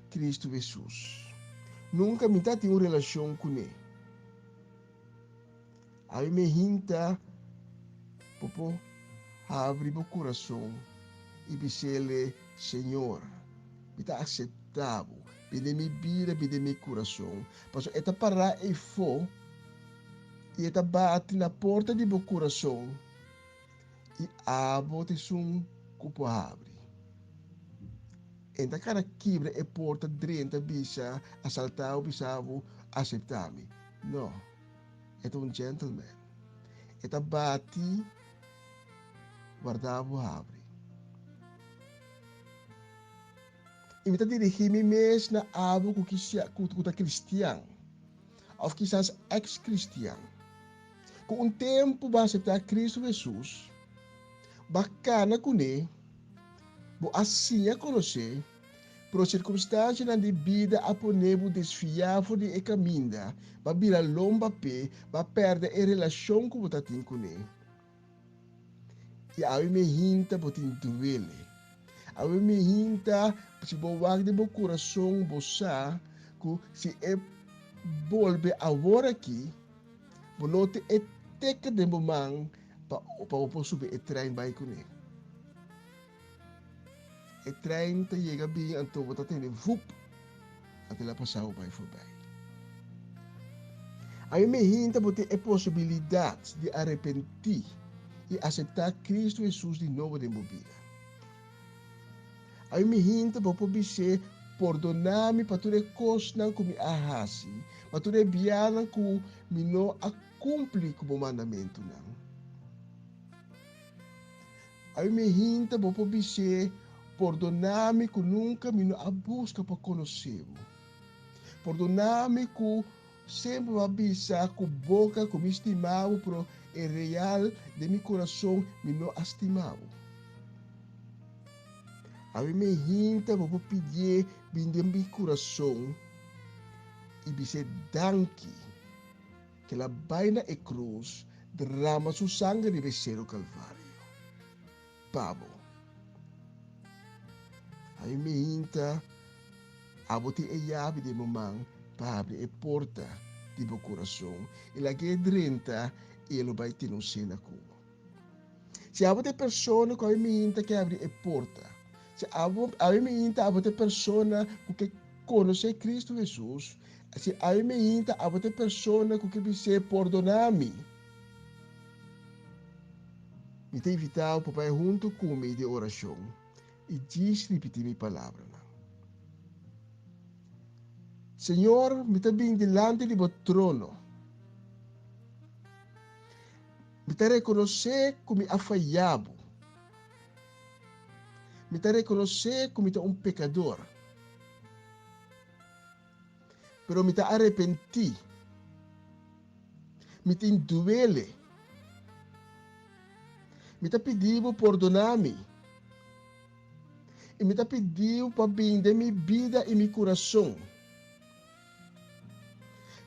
Cristo Jesus. Nunca me tem uma relação com ele. A me hinta, popo, abre o coração e dizer, Senhor, me está aceitável, pede me vida, pede me coração. Mas esta para e fo, e esta bate na porta de meu coração, e abo te sum cupo abre. Enta cara quebra e porta drenta bisa, assaltar o bisavo, aceitar-me. Não, é gentleman. Esta bate, guardava abre. E me dirigir-me mesmo na abo que é cristiano. ou quizás ex-cristiano, com um tempo vai aceitar Cristo Jesus, bacana com ele, vou assim a conhecer, por circunstância na vida a poner desfiar de caminho, vai virar lomba pé, vai perder a relação com o tatim com ele. E aí me hinta botin duele. Aí me hinta se bo wag de bo coração bosa, que se é volve agora aqui, bo note é teca de momang pa o subir e trem vai com ele. E trem te chega bem anto bota tem vup até lá passar o vai forbai. Aí me hinta botin a possibilidade de arrepentir e aceitar Cristo Jesus de novo de vida. Aí me hinta para poder perdonar-me para tudo coisas que me arrasi, para tudo biana que me não cumpre com o mandamento não. Aí me hinta para poder perdonar-me que nunca me não busca para conhecer. Perdonar-me que sempre avisa com boca que me estimava, pero é real de meu coração me não estimava. A me hinta para pedir bem de meu coração e dizer danke que a baina e cruz derrama seu sangue de becerro calvário. Pabo. A me hinta a bote e chave de mamãe para abrir a porta de meu coração e lá que drenta ele vai ter um cena com. Se há outra pessoa que me hinta que abre a porta, se há me hinta outra pessoa que conhece Cristo Jesus, se há me hinta outra pessoa que me se perdonar-me, me tem invitado para junto comigo de oração e diz repetir minha palavra. Senhor, me está bem delante de meu trono. Me está reconhecer como afaiado. Me está reconhecer como um pecador. Pero me está arrepentir. Me está duele. Me está pedindo perdonar-me. E me está pedindo para vender minha vida e meu coração.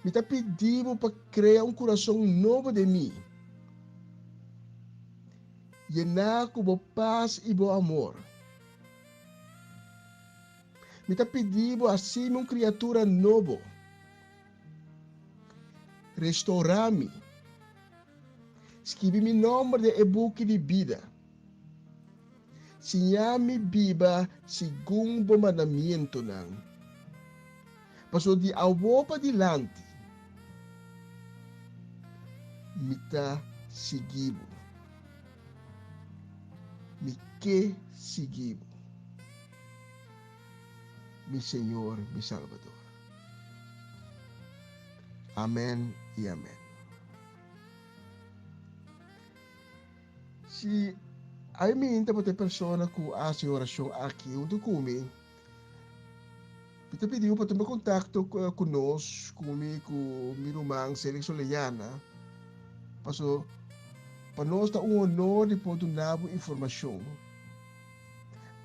Me está pedindo para criar um coração novo de mim. Llenar com paz e bom amor. Me está pedindo assim uma criatura nova. Restaurar-me. Escrever meu nome de e-book de vida. Sinha-me viva segundo o mandamento não. Passo de avô para dilante. Me está seguindo. Me que seguiu, meu Senhor, meu Salvador. Amém e amém. Se aí me entra para ter pessoa que faz oração aqui, onde come, me pediu para tomar contato conosco, comigo, com meu irmão, Celso Soleyana, passou. Para nós é honor de poder dar informação.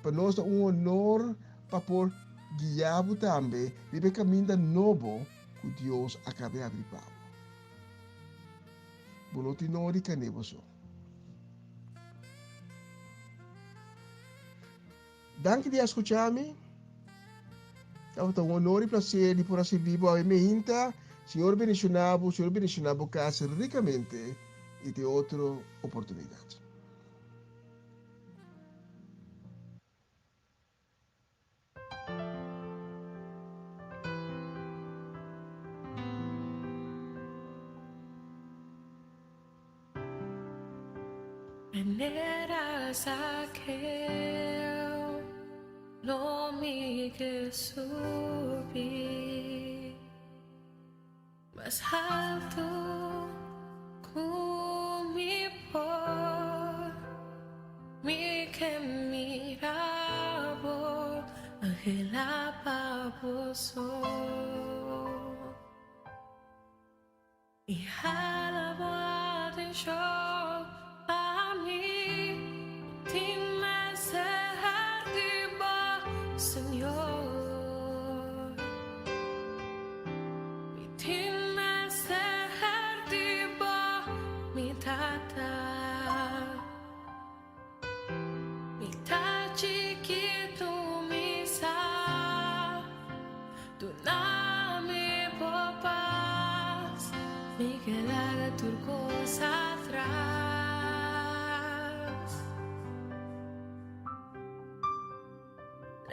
Para nós é honor para poder guiar também de caminho novo que Deus acaba de abrir. Boa noite, Nori Canevoso. Danke de escutar-me. É um honor e prazer de poder servir a minha vida. Senhor bendicionado, casa ricamente. E de outra oportunidade. Veneras aquel lo mi que subí más alto mi por mi que miraba angelaba vos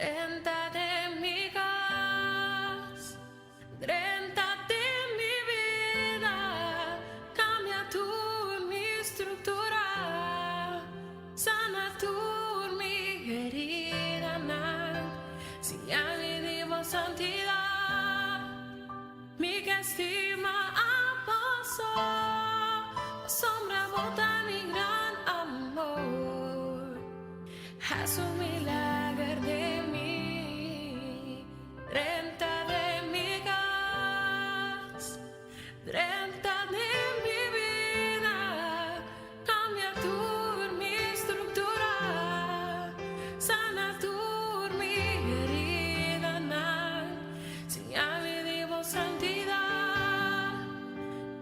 Renta de mi gas, renta de mi vida, cambia tu mi estructura, sana tu mi herida, si ya vivimos santidad, mi que estima a paso, sombra bota mi gran amor, haz un milagro de mí, renta de mi gas, renta de mi vida, cambia tu mi estructura, sana tu mi herida, si ya vivimos santidad,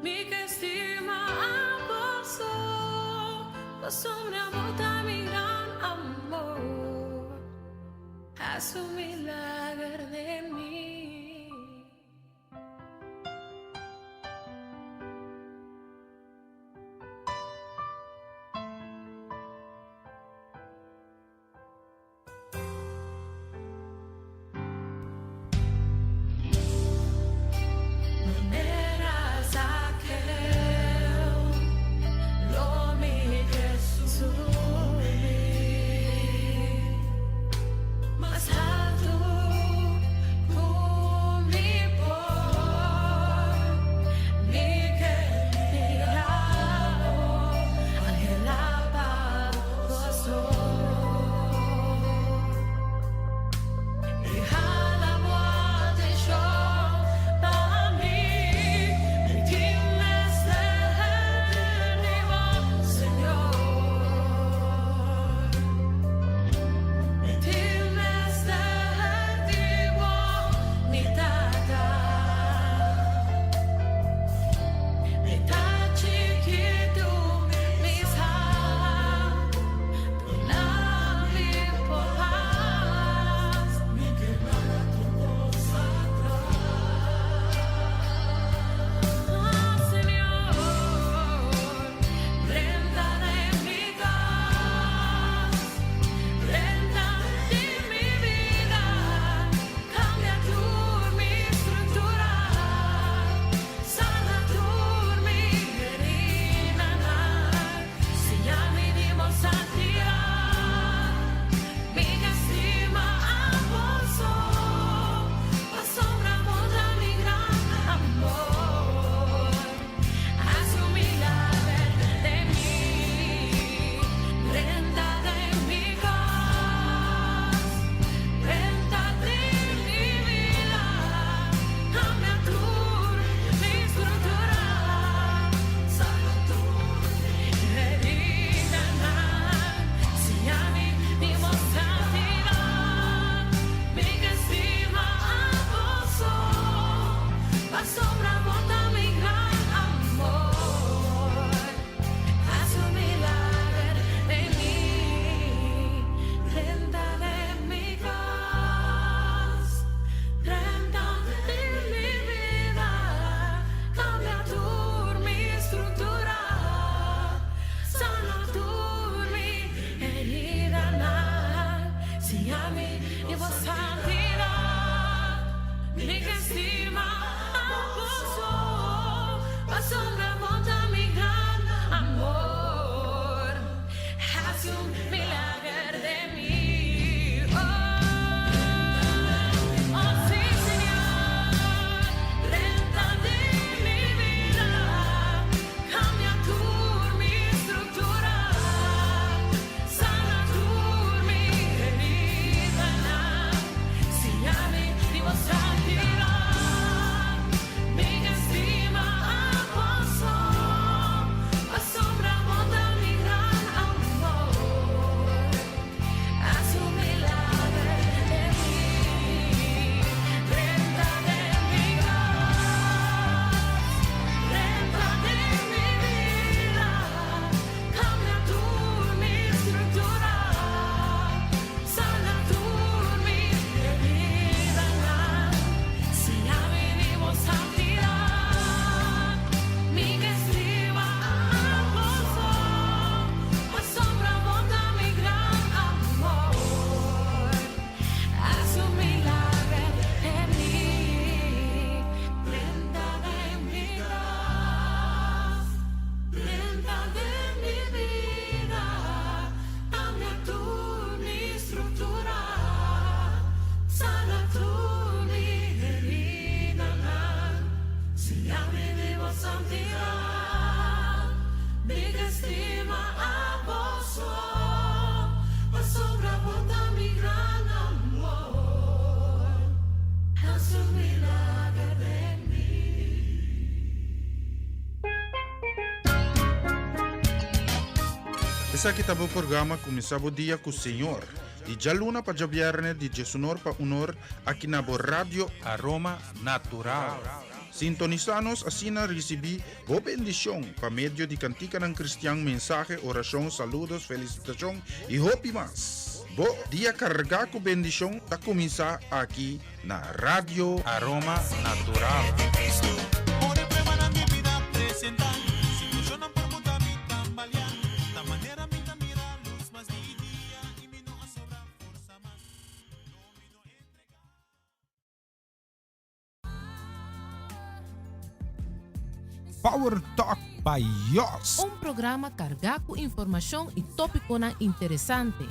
mi que estima a gozo, la sombra bota mi gran amor, haz un milagro de mí. Eras aquel, lo mi Jesús, más alto tu mi por, mi querido, anhelaba gozo. Essa aqui tá o programa começava o dia com o Senhor. De Jaluna para Javierne, de Jesunor para Unor, aqui na Rádio Aroma Natural. Sintonizanos assim na recebi boa bendição para meio de cantica ng Cristiano, mensaje, oração, saludos, felicitação e hope mas. Bo dia carga com bendição tá começar aqui na Rádio Aroma Natural. Por el problema na mi vida presentar, situacionan por muita mi tambalear, da maneira me mira luz mais de dia e me não sobra força mais. Power Talk by Yos. Un programa cargado con información y tópico na interesante.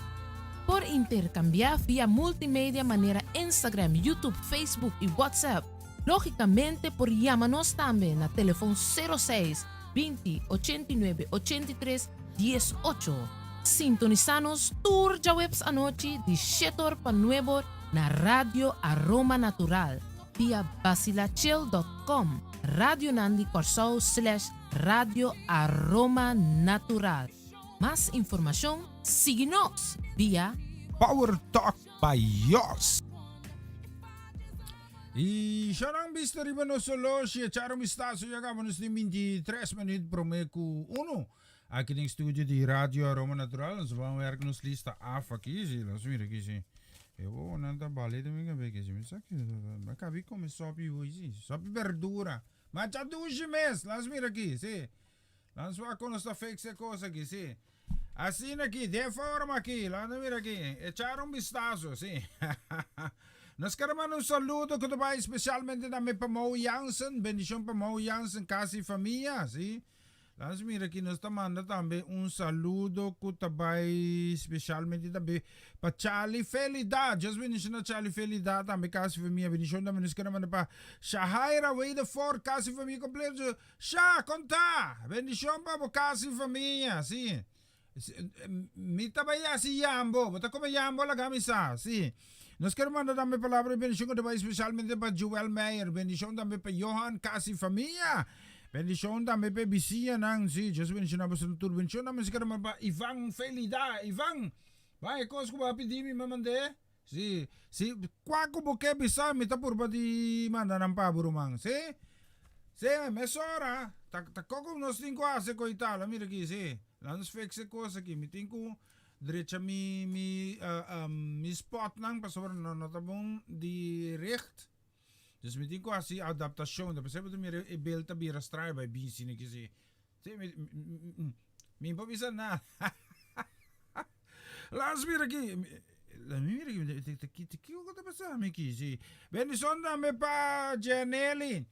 Por intercambiar vía multimedia manera Instagram, YouTube, Facebook y WhatsApp. Lógicamente por llámanos también a teléfono 06 20 89 83 18. Sintonizanos tour ya webs anoche de Shetor pa Nuevo na Radio Aroma Natural via basilachel.com. Radio Nandi Corsao / Radio Aroma Natural. Más información, síguenos vía Power Talk by Yos. E siya nang Mr. Ivano Solosi at Charo Mistaso yagamos ni 23 menit promeco 1. Aqui no estúdio de Radio Aroma Natural, nós vamos ver que nos lista AF aqui, nós vamos aqui, sim. Eu vou nada balé também que ver que sim, mas aqui, mas cabe como sobe hoje, sobe verdura. Mas já 12 meses, nós vamos aqui, sim. Nós vamos com nossa fixa coisa aqui, sim. Assim aqui, de forma aqui, lá no aqui, echar vistazo, sim. Nós queremos saludo que vai especialmente da minha Pamau Jansen, bendição Pamau Jansen, casa e família, sim. Nós mira aqui, nós mandando também saludo que vai especialmente também para Charlie Felidade, just bendição na Charlie Felidade, também casa e família, bendição também nós queremos para Shahaira Way the Ford, casa e família completo, Shah, conta, bendição para casa e família, sim. Mita ba si Yambo, bata como Yambo la gamisa, sí. Nos queremos mandar também palavra de bendição que vai especialmente para Joel Meyer, bendição também para Johan Kasi Família, bendição também para Bisia nang, sí, just bendição na basta tur bendição também se queremos para Ivan Felida, Ivan, vai kos ko ba pidi mi mamande, sí, sí, quaco boke bisa mita por ba di manda ng paburumang, sí. Sí, mesora, takoko nos tinko ase ko itala, mira aqui, sí. Lanos fixe coisa aqui, me tenho direito mi spot nang pastor no notabong direct. Dus me tenho assim adaptação, depois eu vou me belta bira stray by BC ne kasi. Sim, me improvisa na. Lanos mira aqui. Mira aqui, que o que tá passando aqui, sim. Bendição também para Janelle.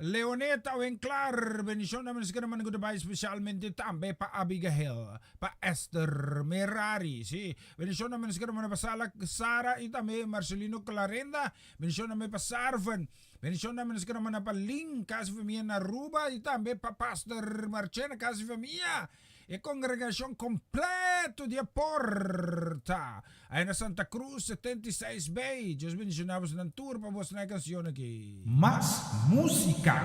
Leoneta Wenclar, bendición naman sa kanaman ko diba especialmente tambe pa Abigail, pa Esther Merari, sí. Bendición naman sa kanaman pa Sara itame Marcelino Clarenda, bendición naman pa Sarvan, bendición naman sa kanaman pa Ling, kasi familia na Ruba, itame pa Pastor Marchena, kasi familia. E congregación completo de Porta. Ay na Santa Cruz 76 Bay. Diyos bendicionamos ng tour pa vos na canción aquí. Más música.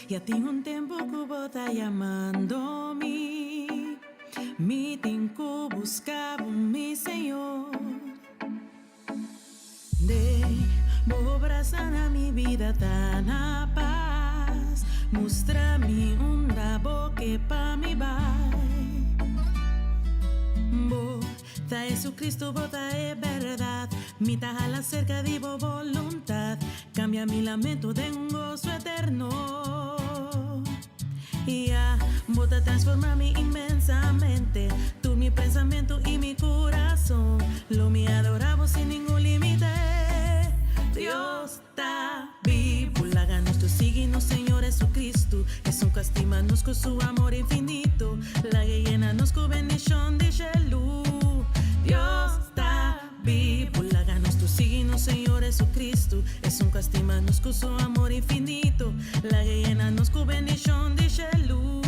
Ya tengo un tiempo que vos está llamando-me. Mi tiempo buscaba mi Señor. De vos abrazar a mi vida tan a paz. Mostra-me boque pa mi bai. Vos ta Jesucristo, vos ta es verdad. Mi tajala cerca de vos voluntad. Cambia mi lamento de un gozo eterno. Ya, vos te transforma-me inmensamente. Tú mi pensamiento y mi corazón. Lo me adoramos sin ningún límite. Dios está vivo. Láganos tu signo, Señor Jesucristo. Jesús castimanos con su amor infinito. La llenanos con bendición de luz. Dios está vivo. Láganos tu signo, Señor Jesucristo. Jesús castimanos estima-nos com seu amor infinito. La que llena-nos com bendición de Shelu.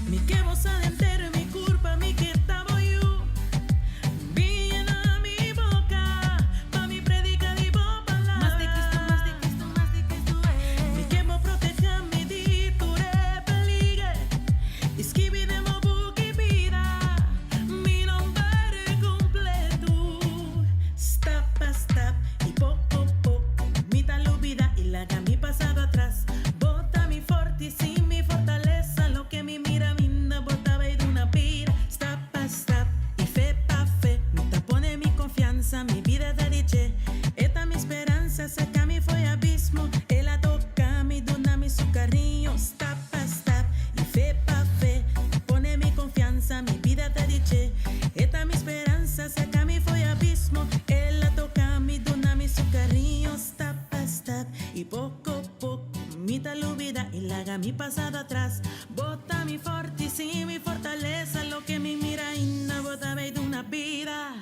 Mi que vos adentero mi culpa, mi que estaba yo. Viena mi boca, pa mi predica di bo palabra. Más de Cristo, más de Cristo, más de Cristo es. Mi que vos proteja mi di tu repeligue. Esquivi de mo buque vida. Mi nombre completo. Stop a stop y poco poco. Mi tal vida y la que mi pasado atrás. Bota mi forte sin mi fortaleza. Lo que mi mira minda bota ve de una pira. Stop a stop y fe pa fe. Mi tapone mi confianza, mi vida da dice. Esta mi esperanza, saca mi fue abismo. Ella toca mi dona mi su cariño. Stop a stop y fe pa fe. Pone mi confianza, mi vida da dice. Esta mi esperanza, saca mi fue abismo. Ella toca mi dona mi su cariño. Stop a stop y poco a poco. Mi tal vida y la haga mi pasado atrás. Bota mi forte y mi fortaleza. Lo que mi mira inna bota ve de una vida.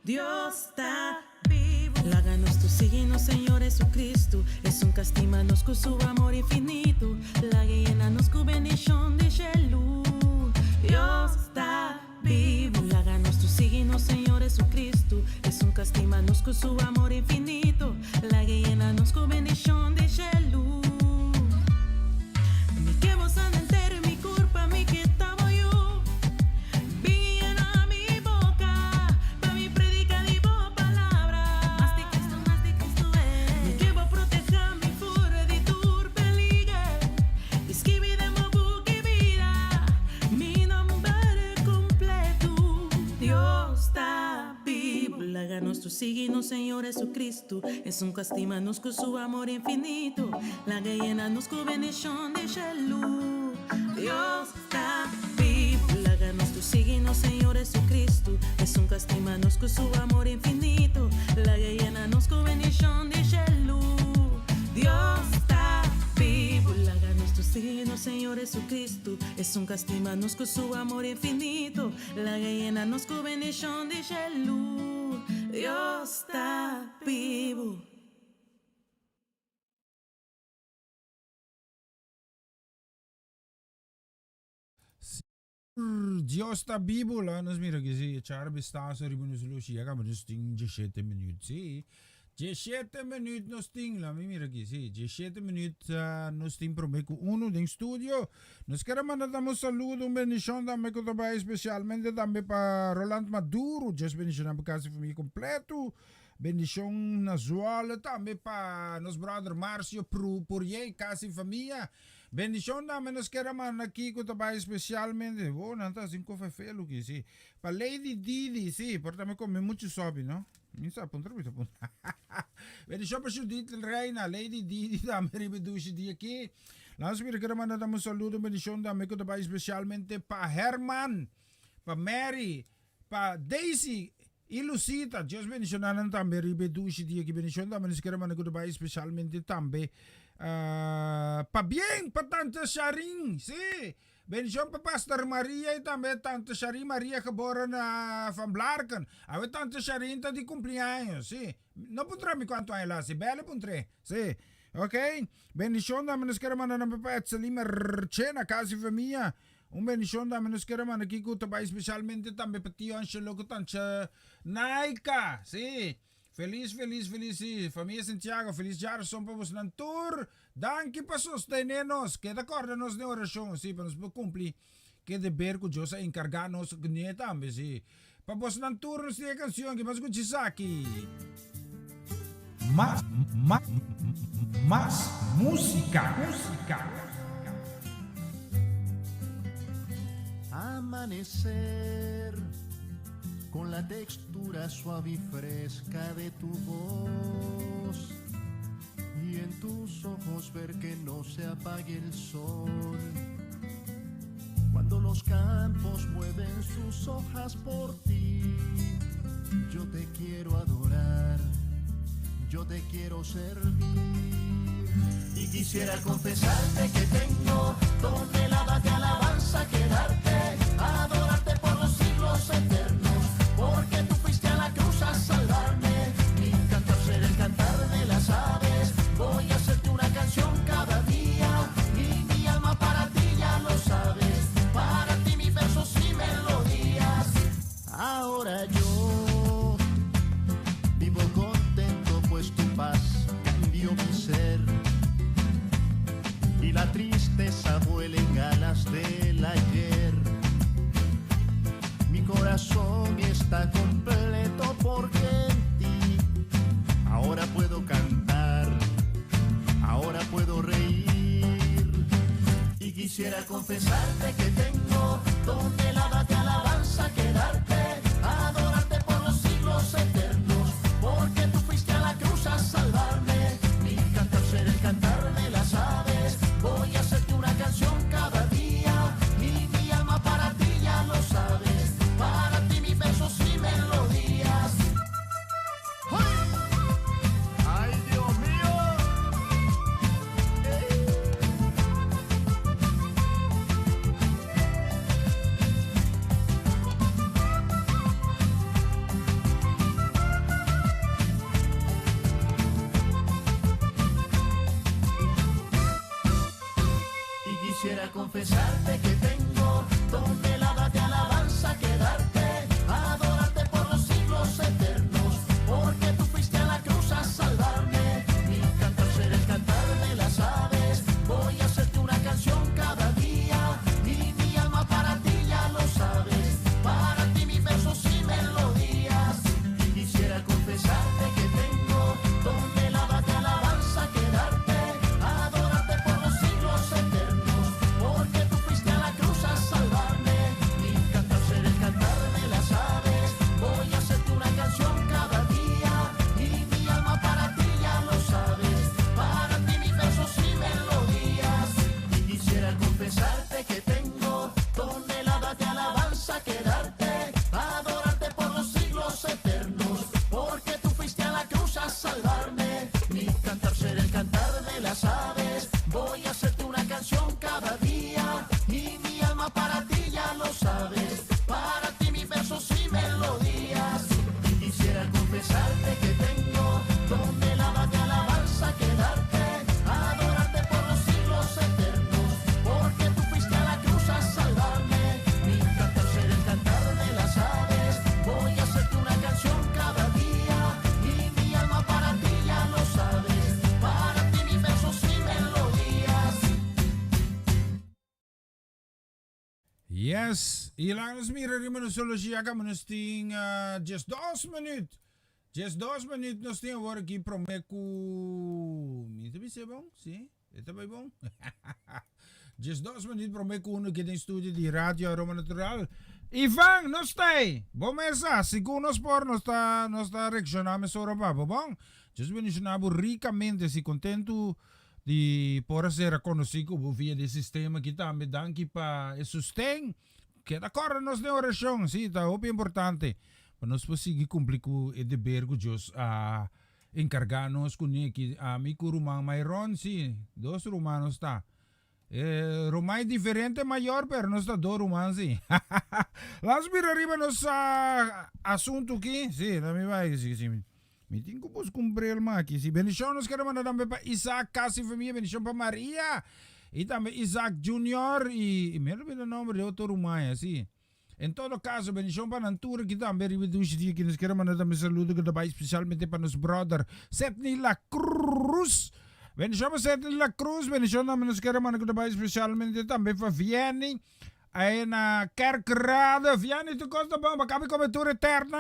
Dios está vivo. Láganos tu signo, Señor Jesucristo. Es un castimanos con su amor infinito. La que llena-nos con bendición de Shelu. Dios está vivo. Láganos tu signo, Señor Jesucristo. Es un castimanos con su amor infinito. La que llena-nos con bendición de Shelu. Mi que vos entero mi culpa, mi que estaba yo. Viena mi boca, pa mi predica di bo palabra. Más de Cristo es. Mi que vos proteja mi fuera di tur peligue. Esquivi de mo buque vida. Mi nombre completo. Dios está vivo. Láganos tu signo, Señor Jesucristo. Es un castimanos con su amor infinito. La que llena-nos con bendición de Shelu. Dios está vivo. Láganos tu signo, Señor Jesucristo. Es un castimanos con su amor infinito. La que llena-nos con bendición de Shelu. Dios está vivo. Láganos tu signo, Señor Jesucristo. Es un castimanos con su amor infinito. La que llena-nos con bendición de Shelu. Dios está vivo. Dios está vivo lá, nós mira que se echar bestaço ribo nos lucia, acaba nos ting 17 minutos, sim. 17 minutos nos ting lá, mira que sim. 17 minutos nos ting promeco uno em estúdio. Nós queremos mandar um saludo, bendição também que trabalha especialmente também para Roland Maduro, just bendição para casa família completo. Bendição na Zuala também para nos brother Márcio Purier, casa e família. Bendição também nós queremos aqui que trabalha especialmente. Oh, não está assim com fefelo que sim. Para Lady Didi, sim, porque também come muito sobe, não? Minsa apunta. Bendição para Judith Reina, Lady Didi também ribedushi dia aqui. Nós queremos mandar um saludo, bendição também que trabalha especialmente para Herman, para Mary, para Daisy. E Lucita, Deus bendicionando também, ribedushi dia aqui, bendição também nós queremos mandar que trabalha especialmente também. Pa bien, pa Tante Sharing, sim. Bendição para Pastor Maria e também Tante Sharing, Maria geboren van Blarken. A Tante Sharing está de cumpleaños, sim. Não podrá me quanto a ela, sim. Bela puntre, sim. Ok? Bendição também nos queremos mandar para Etzelima Rchena, casa e família. Bendição também nos queremos mandar aqui, que trabalha especialmente também para Tio Angelo, que Tante Naika, sim. Feliz, sim. Família Santiago, feliz jaar som para vos tour. Danke para sostenernos. Que de acordo nos de oração, sim, para nos cumprir. Que de ver que Deus encargar-nos que também, sim. Para vos tour nos de canção que vamos escutar aqui. Más música. Amanecer con la textura suave y fresca de tu voz y en tus ojos ver que no se apague el sol. Cuando los campos mueven sus hojas por ti, yo te quiero adorar, yo te quiero servir. Y quisiera confesarte que tengo toneladas de alabanza que darte, adorarte por los siglos eternos, porque tú fuiste a la cruz a salvarme. Mi cantar será el cantar de las aves. quisiera confesarte que tengo toneladas de alabanza que darte, adorarte por los siglos eternos, porque tú fuiste a la cruz a salvarme. Mi cantar será el cantar de las aves, voy a hacerte una canción cada día, y mi alma para ti ya lo sabes, para ti mis versos y melodías. ¡Ay, Dios mío! Y quisiera confesarte que tengo toneladas de alabanza que darte, adorarte por los siglos eternos, porque tú fuiste a la cruz a salvarme. Mi cantar será el cantar de las aves, voy a hacerte una canción cada día, y mi alma para ti ya lo sabes, para ti mis versos y melodías. Y quisiera confesarte que tengo toneladas de alabanza que darte, adorarte por los siglos eternos, porque tú fuiste a la cruz a salvarme. Mi cantar será el cantar de las aves, voy a hacerte una canción cada día, y mi alma para ti ya lo sabes, para ti mis versos y melodías. Y quisiera confesarte que tengo toneladas de alabanza que darte, adorarte por los siglos eternos, porque tú fuiste a la cruz a salvarme. Mi cantar será el cantar de las aves, voy a hacerte una canción cada día, y mi alma para ti ya lo sabes, para ti mis versos y melodías. Y quisiera confesarte que tengo toneladas de alabanza que darte, adorarte por los siglos eternos, porque tú fuiste a la cruz a salvarme. Mi cantar será el cantar de las aves, voy a hacerte una canción cada día, y mi alma para ti ya lo sabes, para ti mis versos y melodías. Yes, ilang mira rin mo solo siya ka manusting just 2 minutes. Just 2 minutes nos tinha agora aqui promeco. Ito ba siya bom? Si? Ito ba bom? Just 2 minutes promeco uno que tem estúdio de rádio Roma Natural. Ivan, não stay. Bom essa, segundo nos por nos tá reaccionando sobre papo, bom? Just mencionava ricamente se contento de por ser reconhecido via do sistema que está me dando para o sustento que da corre nos de oração, sim, tá muito importante para nós conseguir cumprir com o dever que Deus encargar-nos com que amigo romano Mayron, sim, 2 romanos tá. Romai diferente maior, pero nós está 2 romanos, sim. Vamos vir arriba nos assunto aqui, sim, também vai, sim. Meeting ko po cumprir aqui. Si bendición nos queremos mandar también para Isaac, casi familia, bendición para María. Y también Isaac Junior y meron el nombre de otro rumaya, sí. En todo caso, bendición para Nantura, que también ribedushi dia que nos queremos mandar también saludo que también especialmente para nos brother Setni La Cruz. Bendición para Setni La Cruz, bendición también nos queremos mandar también especialmente también para Vianney. Aí na Kerkrade, Vianney, tu costa bom, bakabi cobertura eterna.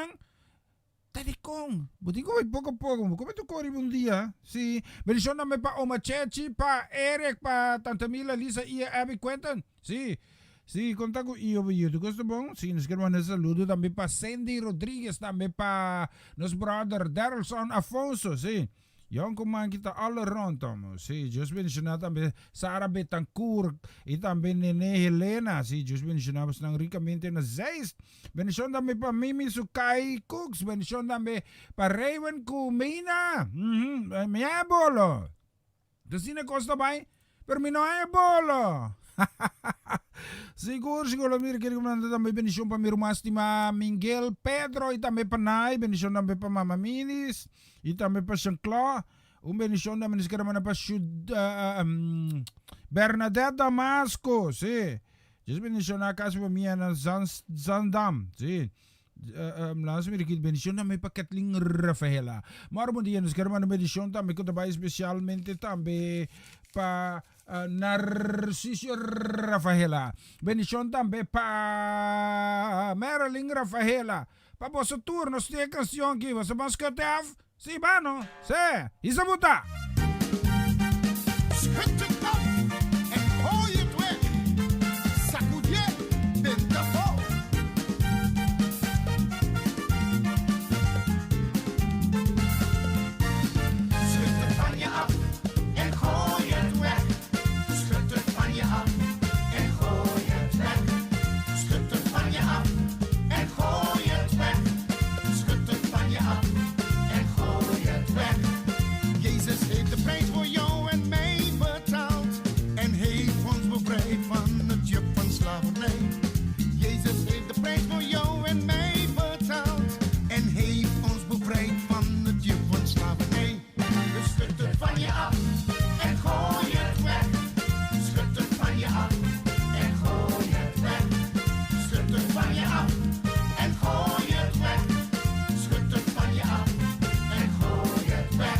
Tadi kong, buti ko poco a poco, como tu corri un día, sí. Bendición también para Oma Chechi, para Eric, para Tanta Mila, Lisa y Abby Quentin, sí. Sí, conta con yo, tu costa bom, sí, nos queremos mandar saludo también para Sandy Rodriguez, también para nos brother Darrelson Afonso, sí. Yung kumain kita all around tamo. Si Diyos bendicionado también Sara Betancourt y también Nene Helena. Si Diyos bendicionado ng ricamente na Zeist. Bendición también pa Mimi Sukay Cooks. Bendición también pa Raven Kumina. May bolo. Does na costa ba? Pero may bolo. Siguro mira que recomendando também bendição para meu irmão estima Miguel Pedro e também para Nai, bendição também para Mama Minis e também para Jean-Claude, bendição também para Bernadette Damasco, sim. Just bendição na casa para minha na Zandam, sim. Langsung mira que bendição também para Kathleen Rafaela. Mas bom dia, nos queremos uma bendição também que trabalha especialmente também para Narciso Rafaela. Bendición también para Marilyn Rafaela. Para vos turno, esta canción aquí, ¿vas a buscar? Sí, mano, sí, y se buta. slavernij. Jezus heeft de prijs voor jou en mij betaald en heeft ons bevrijd van het juk van slavernij. Dus schud het van je af en gooi het weg. Schud het van je af en gooi het weg. Schud het van je af en gooi het weg. Schud het van je af en gooi het weg.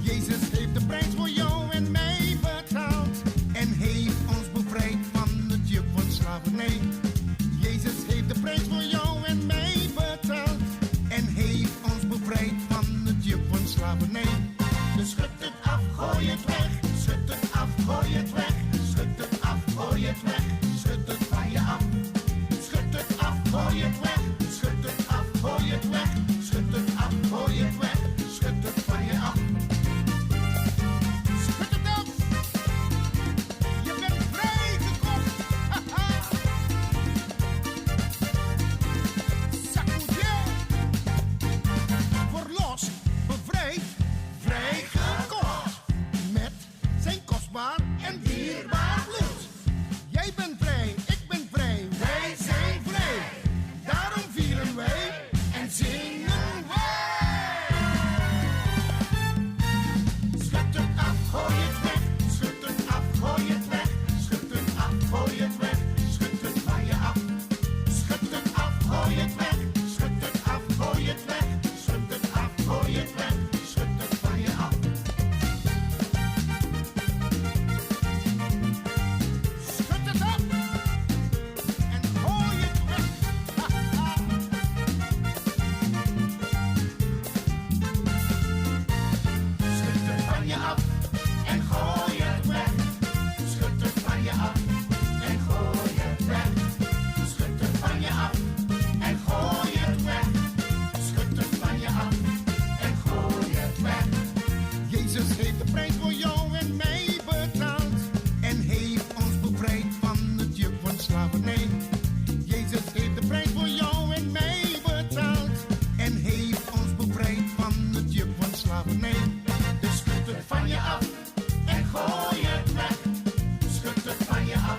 Jezus heeft de prijs voor jou en mij betaald en heeft ons bevrijd van het juk van slavernij. Jezus heeft de prijs voor jou en mij betaald en heeft ons bevrijd van het juk van slavernij. Dus schud het af, gooi het weg. Schud het af, gooi het weg. Schud het af, gooi het weg. Schud het van je af. Schud het af, gooi het weg. Schud het af, gooi het weg. Schud het af, gooi het weg. Schud het van je af. Schud het af. Je bent vrijgekocht. Haha. Sacudier. Verlost, bevrijd, vrijgekocht. Met zijn kostbaar en dierbaar bloed. Jij bent vrij, ik ben vrij, wij zijn vrij. Daarom vieren wij en zingen wij. Schud het af, gooi het weg. Schud het af, gooi het weg. Schud het af, gooi het weg. Schud het van je af. Schud het af, gooi het weg. Schud het af, gooi het weg. Schud het af, gooi het weg. Schud het van je af. Schud het af en gooi het weg. Haha. Schud het van je af en gooi het weg. Schud het van je af en gooi het weg. Schud het van je af en gooi het weg. Schud het van je af en gooi het weg. Jezus heeft de prijs voor jou en mij betaald en heeft ons bevrijd van het juk van slavernij. Jezus heeft de prijs voor jou en mij betaald en heeft ons bevrijd van het juk van slavernij. Dus schud het van je af en gooi het weg. Schud het van je af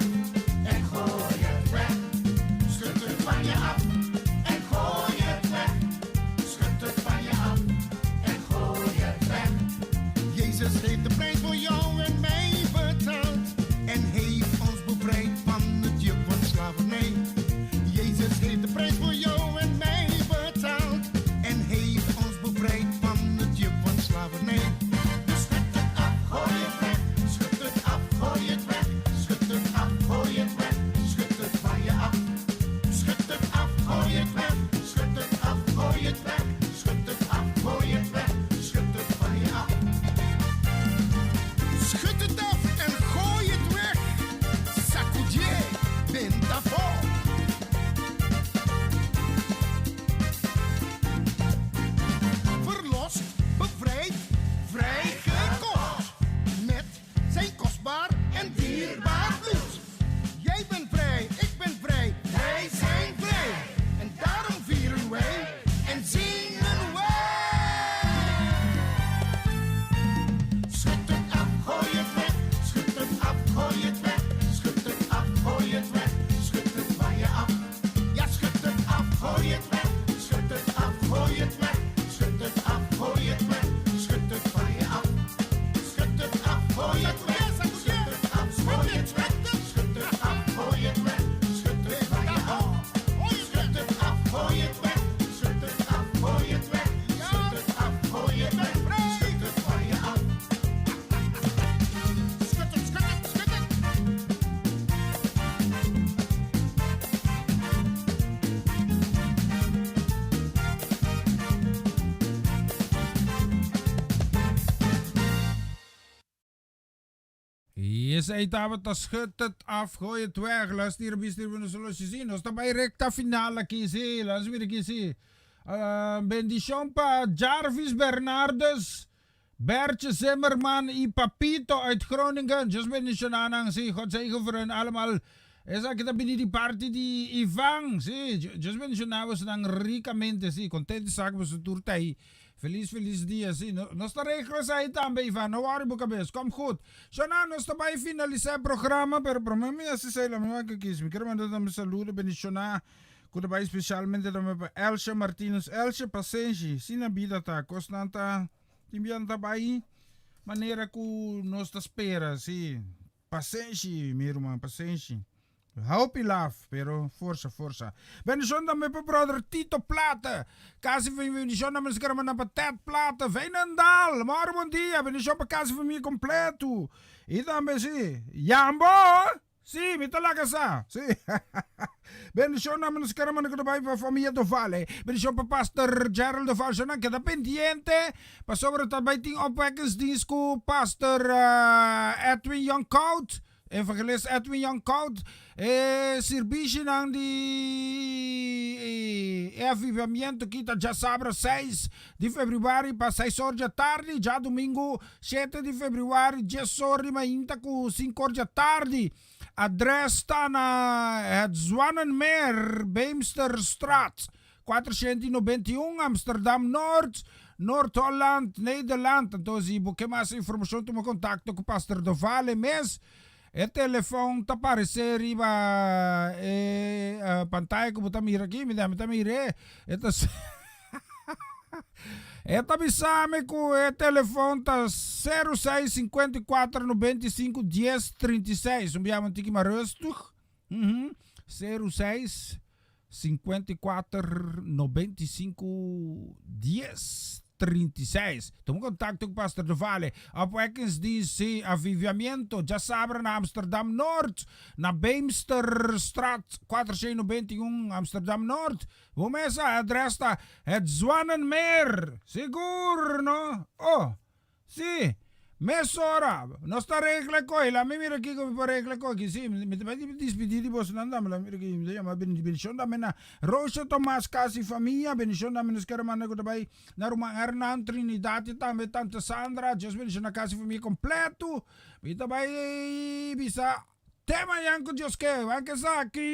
en gooi het weg. Schud het van je af en gooi het weg. Schud het van je af en gooi het weg. Jezus heeft de prijs voor jou en mij betaald en heeft ons bevrijd van het juk van slavernij. Jezus heeft de prijs voor jou en mij betaald en heeft ons bevrijd van het juk van slavernij. Dus schud het af, gooi het weg. Schud het af, gooi het weg. Schud het af, gooi het weg. Schud het van je af. Schud het af, gooi het weg. Schud het af, gooi het weg. Schud het af, gooi het weg. Schud het van je af. Schud het af en gooi het weg. Sacudier, Bentafo. Verlost, bevrijd, vrijgekocht. Met zijn kostbaar en dierbaar bloed. Jij bent vrij, ik ben vrij, wij zijn vrij. En daarom vieren wij en zingen wij. Schud het af, gooi het weg. Schud het af, gooi het weg. Schud het af, gooi het weg. Schud het van je af. Ja, schud het af, gooi het weg. Schud het af, gooi het weg. Schud het af, gooi het weg. Schud het van je af. Schud het af, gooi het weg. Schud het af, gooi het weg. Schud het af, gooi het weg. Schud het van je af. Schud het af, gooi het weg. Schud het af, gooi het weg. Schud het af, gooi het weg. Schud het van je af. Schud het, schud het, schud het. Je zei dat we schud het af, gooi het weg. Luister hier, bister, we zullen zien. Nos bij recta finale kiezen. Laten we weer kiezen. Bendición pa Jarvis Bernardes. Bertje Zimmerman y Papito uit Groningen. Just bendición aanhang. Zie, God zegen voor hen allemaal. Esa kita bini di party di Ivang. Zie, just bendición na was nang ricamente. Zie, contente sak was turtay. Feliz dia, sim. Nós está regras aí também, Ivan. Não worry, cabeça. Kom goed. Zo, nós está para finalizar o programa, pero para mim, assim, sei lá, não é que quis. Me quero mandar um saludo, bendicionar. Kuda ba especialmente também para Elsa Martínez. Elsa, paciência. Sim, na vida tá. Constanta. Timbian tá aí. Maneira que nós está espera, sim. Paciência, meu irmão, paciência. Hope love, pero força. Bendição também para brother Tito Plata. Casa bendição também se quer mandar para Ted Plata. Vem Nandal, moro bom dia. Bendição para casa família completo. E também sim, Jambo. Sim, me talaga sa. Sim. Bendición naman sa karaman ko para familia do Vale. Bendición pa Pastor Gerald do Vale. Na queda pendiente. Pa sobre tabaiting opwekkingsdienst ko Pastor Edwin Youngcoat. Evangelist Edwin Youngcoat. Servicio ng di avivamiento kita já sabra 6 de fevereiro para 6 horas da tarde. Já domingo 7 de fevereiro 10 horas mainta com 5 horas da tarde. Adres está na het Zwanenmeer, Beemsterstraat, 491, Amsterdam Noord, Noord-Holland, Nederland. Então, se você mais informação, toma contato com o Pastor do Vale Mes. O telefone está aparecendo aí na pantalla que você mira aqui, me dá mira. Eta bisame com o telefone tá 06 54 95 10 36. Umbiamo um tique rustig. 06 54 95 10 36. Toma contato com o Pastor do Vale. Opwekkingsdienst Avivamiento. Já sabe na Amsterdam Noord. Na Beemsterstraat 491 Amsterdam Noord. Hoe mensen adres está? Het Zwanenmeer. Seguro, no? Oh, sí. Mesora. No está regla ko. La me mira aquí como regla ko. Sí, me despedir de vos nanda. Me mira aquí. Me llama bendición da mena. Rosa Tomás Casi familia. Bendición da menos quiero mandar ko tabay. Na rumah Hernan Trinidad tambe tante Sandra. Just bendición na Casi familia completo. Me tabay bisa tema yang ko Dios que van que aquí.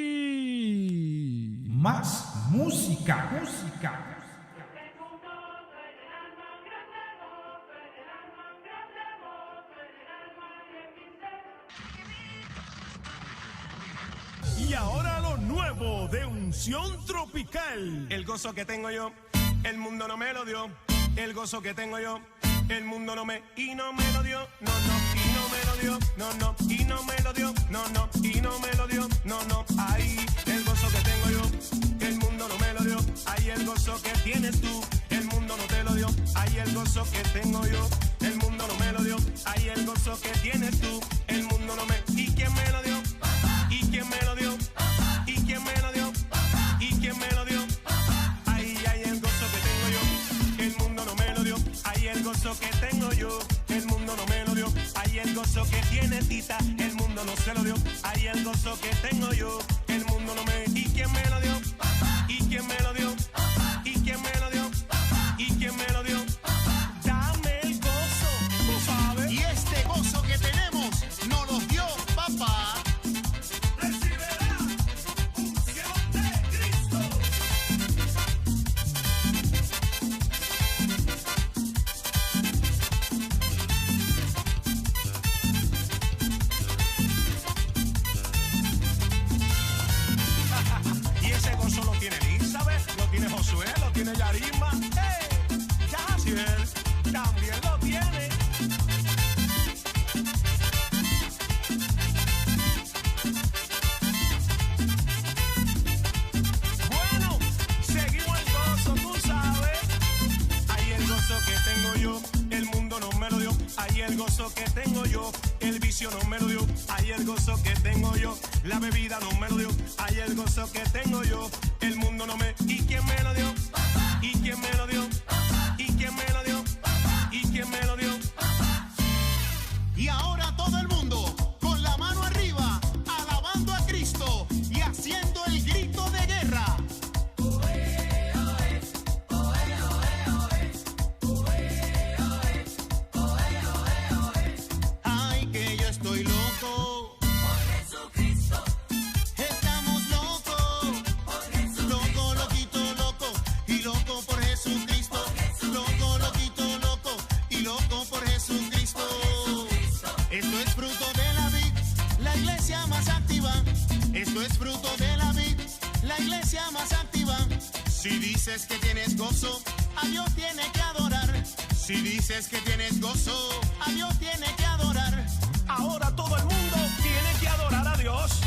Más música. Y ahora lo nuevo de Unción Tropical. El gozo que tengo yo, el mundo no me lo dio. El gozo que tengo yo, el mundo no me lo dio. No, y no me lo dio. No, y no me lo dio. No, y no me lo dio. No, ahí el gozo que tengo yo, el mundo no me lo dio. Ahí el gozo que tienes tú, el mundo no te lo dio. Ahí el gozo que tengo yo, el mundo no me lo dio. Ahí el gozo que tienes tú, el mundo no me. ¿Y quién me lo dio? ¿Y quién me lo dio? ¿Y quién me lo dio? ¿Y quién me lo dio? Ahí hay el gozo que tengo yo, el mundo no me lo dio. Ahí el gozo que tengo yo, el mundo no me lo dio. Ahí el gozo que tiene Tita, el mundo no se lo dio. Ahí el gozo que tengo yo, el mundo no me. ¿Y quién me lo dio? ¿Y quién me lo dio? ¿Y quién me lo dio? ¿Y quién me lo dio? Dame el gozo, tú sabes. Y este gozo que tenemos nos lo dio papá. Y ese gozo lo tiene Elizabeth, lo tiene Josué, lo tiene Yarima. Yaciel también lo tiene. Bueno, seguimos el gozo, tú sabes. Ahí el gozo que tengo yo, el mundo no me lo dio. Ahí el gozo que tengo yo, el vicio no me lo dio. Ahí el gozo que tengo yo, la bebida no me lo dio. Ahí el gozo que tengo yo, el mundo no me. ¿Y quién me lo dio? ¿Y quién me lo dio? ¿Y quién me lo dio? ¿Y quién me lo dio? Y ahora todo el mundo con la mano arriba, alabando a Cristo y haciendo el grito de guerra. Ay, que yo estoy loco. Por Jesucristo. Estamos locos. Loco, loquito, loco. fruto de la vid, la iglesia más activa. Si dices que tienes gozo, a Dios tiene que adorar. Si dices que tienes gozo, a Dios tiene que adorar. Ahora todo el mundo tiene que adorar a Dios.